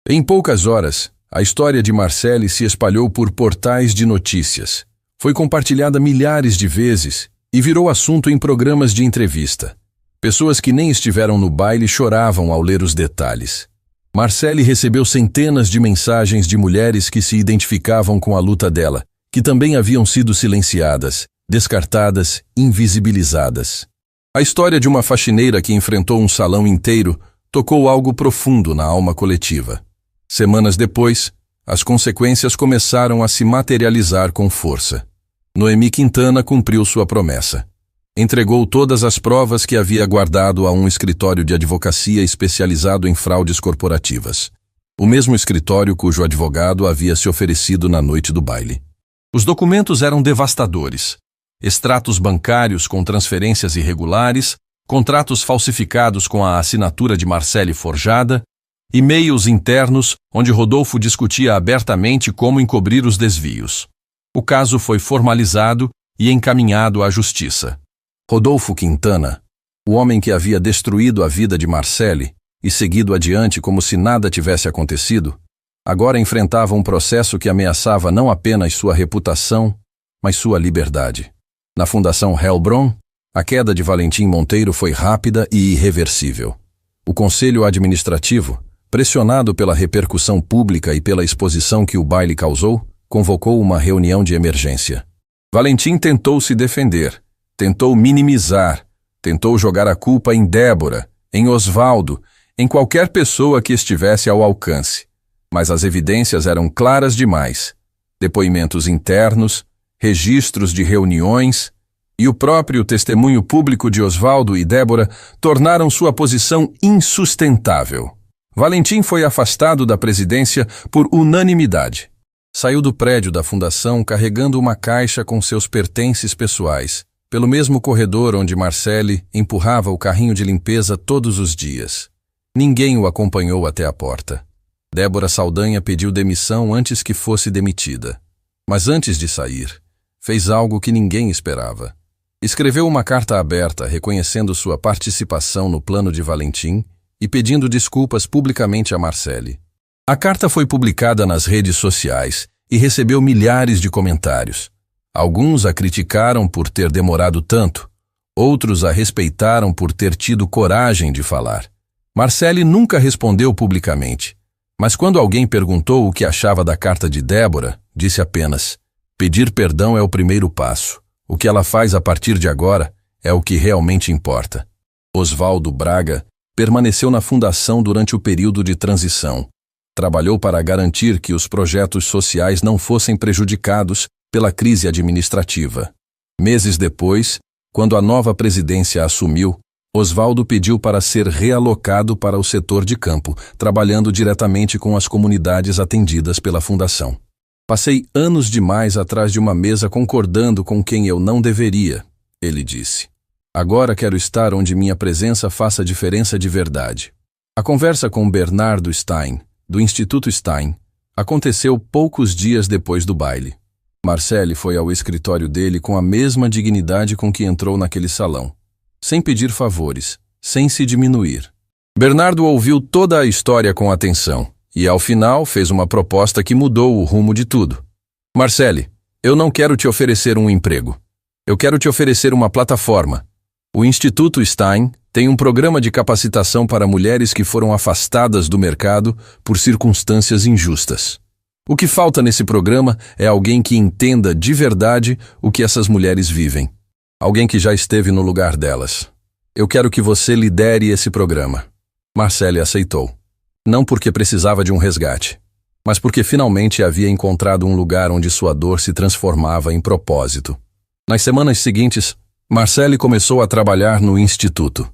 Em poucas horas, a história de Marcelle se espalhou por portais de notícias. Foi compartilhada milhares de vezes e virou assunto em programas de entrevista. Pessoas que nem estiveram no baile choravam ao ler os detalhes. Marcelle recebeu centenas de mensagens de mulheres que se identificavam com a luta dela, que também haviam sido silenciadas, descartadas, invisibilizadas. A história de uma faxineira que enfrentou um salão inteiro tocou algo profundo na alma coletiva. Semanas depois, as consequências começaram a se materializar com força. Noemi Quintana cumpriu sua promessa. Entregou todas as provas que havia guardado a um escritório de advocacia especializado em fraudes corporativas. O mesmo escritório cujo advogado havia se oferecido na noite do baile. Os documentos eram devastadores. Extratos bancários com transferências irregulares, contratos falsificados com a assinatura de Marcelle forjada, e-mails internos onde Rodolfo discutia abertamente como encobrir os desvios. O caso foi formalizado e encaminhado à justiça. Rodolfo Quintana, o homem que havia destruído a vida de Marcelle e seguido adiante como se nada tivesse acontecido, agora enfrentava um processo que ameaçava não apenas sua reputação, mas sua liberdade. Na Fundação Hellbron, a queda de Valentim Monteiro foi rápida e irreversível. O Conselho Administrativo, pressionado pela repercussão pública e pela exposição que o baile causou, convocou uma reunião de emergência. Valentim tentou se defender, tentou minimizar, tentou jogar a culpa em Débora, em Osvaldo, em qualquer pessoa que estivesse ao alcance. Mas as evidências eram claras demais. Depoimentos internos, registros de reuniões e o próprio testemunho público de Osvaldo e Débora tornaram sua posição insustentável. Valentim foi afastado da presidência por unanimidade. Saiu do prédio da fundação carregando uma caixa com seus pertences pessoais, pelo mesmo corredor onde Marcele empurrava o carrinho de limpeza todos os dias. Ninguém o acompanhou até a porta. Débora Saldanha pediu demissão antes que fosse demitida. Mas antes de sair, fez algo que ninguém esperava. Escreveu uma carta aberta reconhecendo sua participação no plano de Valentim e pedindo desculpas publicamente a Marcele. A carta foi publicada nas redes sociais e recebeu milhares de comentários. Alguns a criticaram por ter demorado tanto, outros a respeitaram por ter tido coragem de falar. Marcele nunca respondeu publicamente, mas quando alguém perguntou o que achava da carta de Débora, disse apenas: pedir perdão é o primeiro passo. O que ela faz a partir de agora é o que realmente importa. Osvaldo Braga permaneceu na fundação durante o período de transição. Trabalhou para garantir que os projetos sociais não fossem prejudicados pela crise administrativa. Meses depois, quando a nova presidência assumiu, Osvaldo pediu para ser realocado para o setor de campo, trabalhando diretamente com as comunidades atendidas pela fundação. Passei anos demais atrás de uma mesa concordando com quem eu não deveria, ele disse. Agora quero estar onde minha presença faça diferença de verdade. A conversa com Bernardo Stein, do Instituto Stein, aconteceu poucos dias depois do baile. Marcele foi ao escritório dele com a mesma dignidade com que entrou naquele salão, sem pedir favores, sem se diminuir. Bernardo ouviu toda a história com atenção e, ao final, fez uma proposta que mudou o rumo de tudo. Marcele, eu não quero te oferecer um emprego. Eu quero te oferecer uma plataforma. O Instituto Stein tem um programa de capacitação para mulheres que foram afastadas do mercado por circunstâncias injustas. O que falta nesse programa é alguém que entenda de verdade o que essas mulheres vivem. Alguém que já esteve no lugar delas. Eu quero que você lidere esse programa. Marcele aceitou. Não porque precisava de um resgate, mas porque finalmente havia encontrado um lugar onde sua dor se transformava em propósito. Nas semanas seguintes, Marcele começou a trabalhar no Instituto.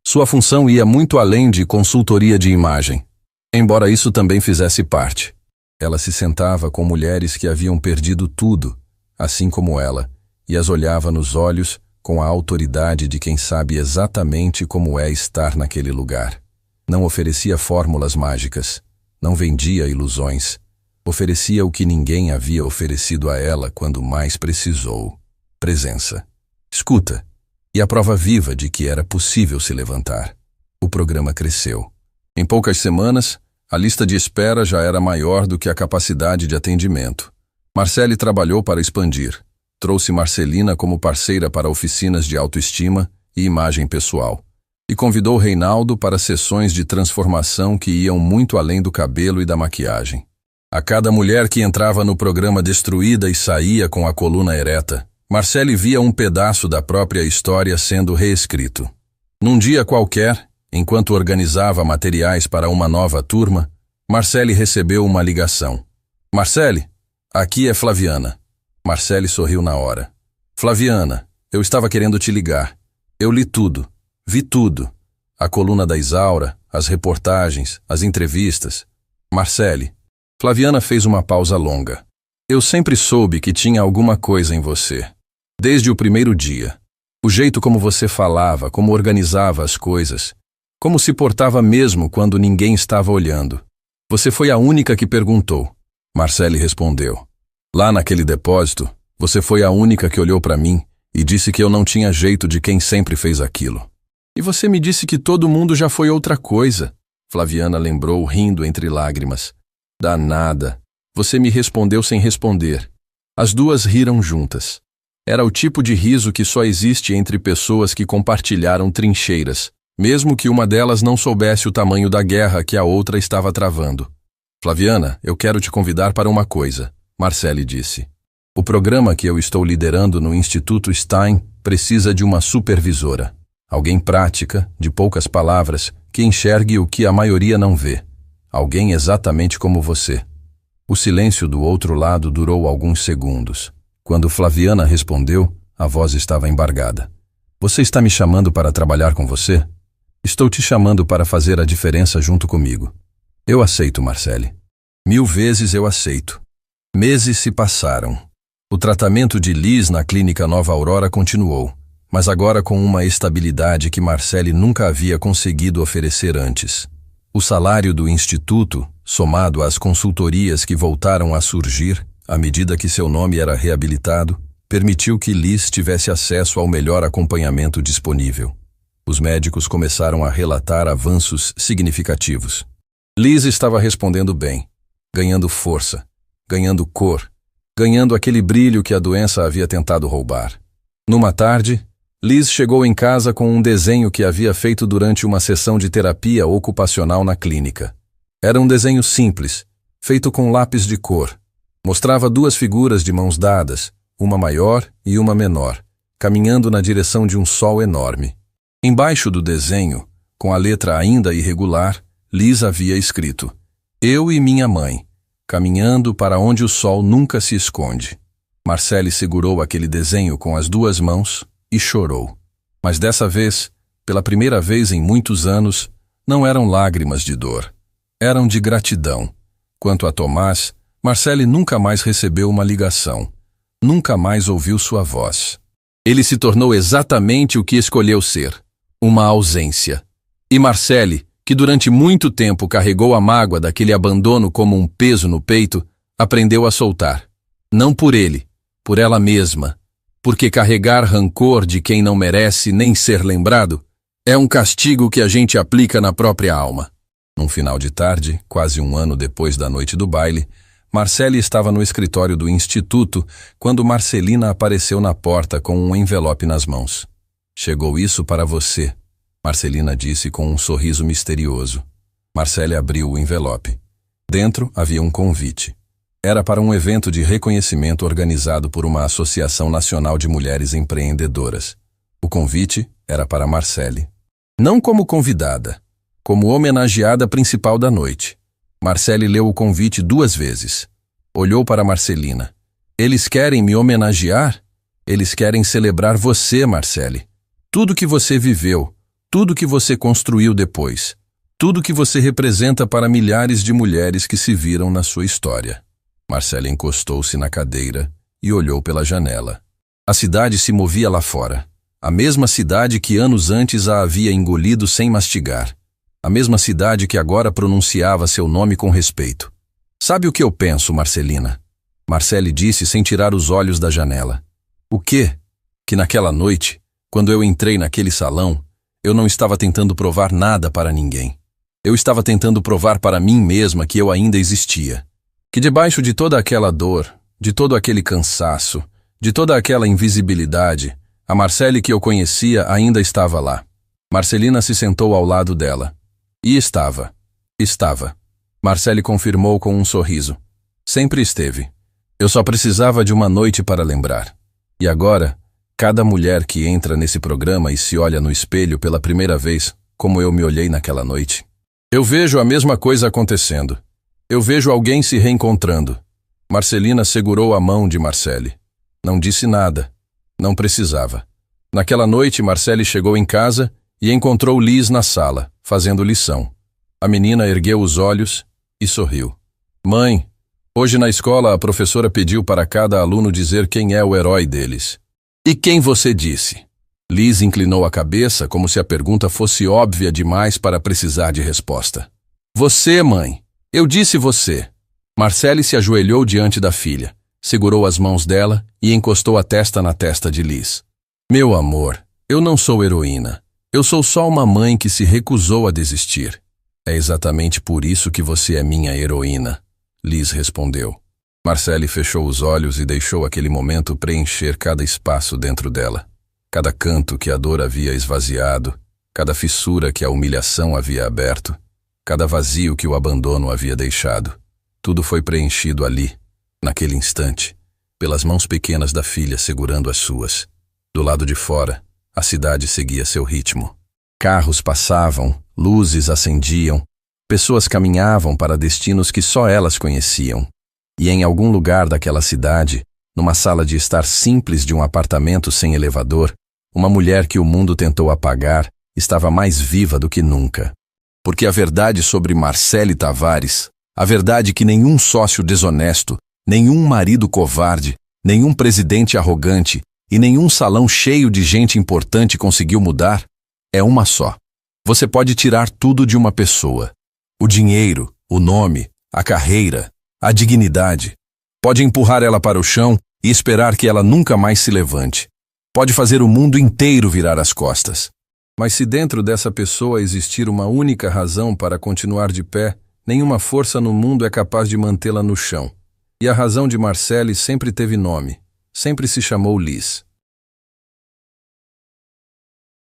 Sua função ia muito além de consultoria de imagem, embora isso também fizesse parte. Ela se sentava com mulheres que haviam perdido tudo, assim como ela, e as olhava nos olhos com a autoridade de quem sabe exatamente como é estar naquele lugar. Não oferecia fórmulas mágicas, não vendia ilusões, oferecia o que ninguém havia oferecido a ela quando mais precisou: presença, escuta e a prova viva de que era possível se levantar. O programa cresceu. Em poucas semanas, a lista de espera já era maior do que a capacidade de atendimento. Marcele trabalhou para expandir. Trouxe Marcelina como parceira para oficinas de autoestima e imagem pessoal. E convidou Reinaldo para sessões de transformação que iam muito além do cabelo e da maquiagem. A cada mulher que entrava no programa destruída e saía com a coluna ereta, Marcele via um pedaço da própria história sendo reescrito. Num dia qualquer, enquanto organizava materiais para uma nova turma, Marcele recebeu uma ligação. Marcele, aqui é Flaviana. Marcele sorriu na hora. Flaviana, eu estava querendo te ligar. Eu li tudo, vi tudo. A coluna da Isaura, as reportagens, as entrevistas. Marcele. Flaviana fez uma pausa longa. Eu sempre soube que tinha alguma coisa em você. Desde o primeiro dia. O jeito como você falava, como organizava as coisas. Como se portava mesmo quando ninguém estava olhando. Você foi a única que perguntou. Marcele respondeu. Lá naquele depósito, você foi a única que olhou para mim e disse que eu não tinha jeito de quem sempre fez aquilo. E você me disse que todo mundo já foi outra coisa. Flaviana lembrou, rindo entre lágrimas. Danada. Você me respondeu sem responder. As duas riram juntas. Era o tipo de riso que só existe entre pessoas que compartilharam trincheiras, mesmo que uma delas não soubesse o tamanho da guerra que a outra estava travando. Flaviana, eu quero te convidar para uma coisa. Marcele disse. O programa que eu estou liderando no Instituto Stein precisa de uma supervisora. Alguém prática, de poucas palavras, que enxergue o que a maioria não vê. Alguém exatamente como você. O silêncio do outro lado durou alguns segundos. Quando Flaviana respondeu, a voz estava embargada. Você está me chamando para trabalhar com você? Estou te chamando para fazer a diferença junto comigo. Eu aceito, Marcele. 1000 vezes eu aceito. Meses se passaram. O tratamento de Liz na clínica Nova Aurora continuou, mas agora com uma estabilidade que Marcele nunca havia conseguido oferecer antes. O salário do instituto, somado às consultorias que voltaram a surgir, à medida que seu nome era reabilitado, permitiu que Liz tivesse acesso ao melhor acompanhamento disponível. Os médicos começaram a relatar avanços significativos. Liz estava respondendo bem, ganhando força, ganhando cor, ganhando aquele brilho que a doença havia tentado roubar. Numa tarde, Liz chegou em casa com um desenho que havia feito durante uma sessão de terapia ocupacional na clínica. Era um desenho simples, feito com lápis de cor. Mostrava 2 figuras de mãos dadas, uma maior e uma menor, caminhando na direção de um sol enorme. Embaixo do desenho, com a letra ainda irregular, Liz havia escrito: Eu e minha mãe, caminhando para onde o sol nunca se esconde. Marcele segurou aquele desenho com as 2 mãos e chorou. Mas dessa vez, pela primeira vez em muitos anos, não eram lágrimas de dor. Eram de gratidão. Quanto a Tomás, Marcele nunca mais recebeu uma ligação. Nunca mais ouviu sua voz. Ele se tornou exatamente o que escolheu ser: uma ausência. E Marcele, que durante muito tempo carregou a mágoa daquele abandono como um peso no peito, aprendeu a soltar. Não por ele, por ela mesma, porque carregar rancor de quem não merece nem ser lembrado é um castigo que a gente aplica na própria alma. Num final de tarde, quase 1 ano depois da noite do baile, Marcele estava no escritório do instituto quando Marcelina apareceu na porta com um envelope nas mãos. Chegou isso para você, Marcelina disse com um sorriso misterioso. Marcele abriu o envelope. Dentro havia um convite. Era para um evento de reconhecimento organizado por uma Associação Nacional de Mulheres Empreendedoras. O convite era para Marcele. Não como convidada, como homenageada principal da noite. Marcele leu o convite 2 vezes. Olhou para Marcelina. Eles querem me homenagear? Eles querem celebrar você, Marcele. Tudo que você viveu, tudo que você construiu depois, tudo que você representa para milhares de mulheres que se viram na sua história. Marcele encostou-se na cadeira e olhou pela janela. A cidade se movia lá fora. A mesma cidade que anos antes a havia engolido sem mastigar. A mesma cidade que agora pronunciava seu nome com respeito. Sabe o que eu penso, Marcelina? Marcele disse sem tirar os olhos da janela. O quê? Que naquela noite, quando eu entrei naquele salão, eu não estava tentando provar nada para ninguém. Eu estava tentando provar para mim mesma que eu ainda existia. Que debaixo de toda aquela dor, de todo aquele cansaço, de toda aquela invisibilidade, a Marcele que eu conhecia ainda estava lá. Marcelina se sentou ao lado dela. E estava. Marcele confirmou com um sorriso. Sempre esteve. Eu só precisava de uma noite para lembrar. E agora, cada mulher que entra nesse programa e se olha no espelho pela primeira vez, como eu me olhei naquela noite, eu vejo a mesma coisa acontecendo. Eu vejo alguém se reencontrando. Marcelina segurou a mão de Marcele. Não disse nada. Não precisava. Naquela noite, Marcele chegou em casa e encontrou Liz na sala, fazendo lição. A menina ergueu os olhos e sorriu. Mãe, hoje na escola a professora pediu para cada aluno dizer quem é o herói deles. E quem você disse? Liz inclinou a cabeça como se a pergunta fosse óbvia demais para precisar de resposta. Você, mãe. Eu disse você. Marcele se ajoelhou diante da filha, segurou as mãos dela e encostou a testa na testa de Liz. Meu amor, eu não sou heroína. Eu sou só uma mãe que se recusou a desistir. É exatamente por isso que você é minha heroína, Liz respondeu. Marcele fechou os olhos e deixou aquele momento preencher cada espaço dentro dela. Cada canto que a dor havia esvaziado, cada fissura que a humilhação havia aberto, cada vazio que o abandono havia deixado. Tudo foi preenchido ali, Naquele instante, pelas mãos pequenas da filha segurando as suas, do lado de fora, a cidade seguia seu ritmo. Carros passavam, luzes acendiam, pessoas caminhavam para destinos que só elas conheciam. E em algum lugar daquela cidade, numa sala de estar simples de um apartamento sem elevador, uma mulher que o mundo tentou apagar estava mais viva do que nunca. Porque a verdade sobre Marcele Tavares, a verdade que nenhum sócio desonesto, nenhum marido covarde, nenhum presidente arrogante e nenhum salão cheio de gente importante conseguiu mudar, é uma só. Você pode tirar tudo de uma pessoa. O dinheiro, o nome, a carreira, a dignidade. Pode empurrar ela para o chão e esperar que ela nunca mais se levante. Pode fazer o mundo inteiro virar as costas. Mas se dentro dessa pessoa existir uma única razão para continuar de pé, nenhuma força no mundo é capaz de mantê-la no chão. E a razão de Marcele sempre teve nome, sempre se chamou Liz.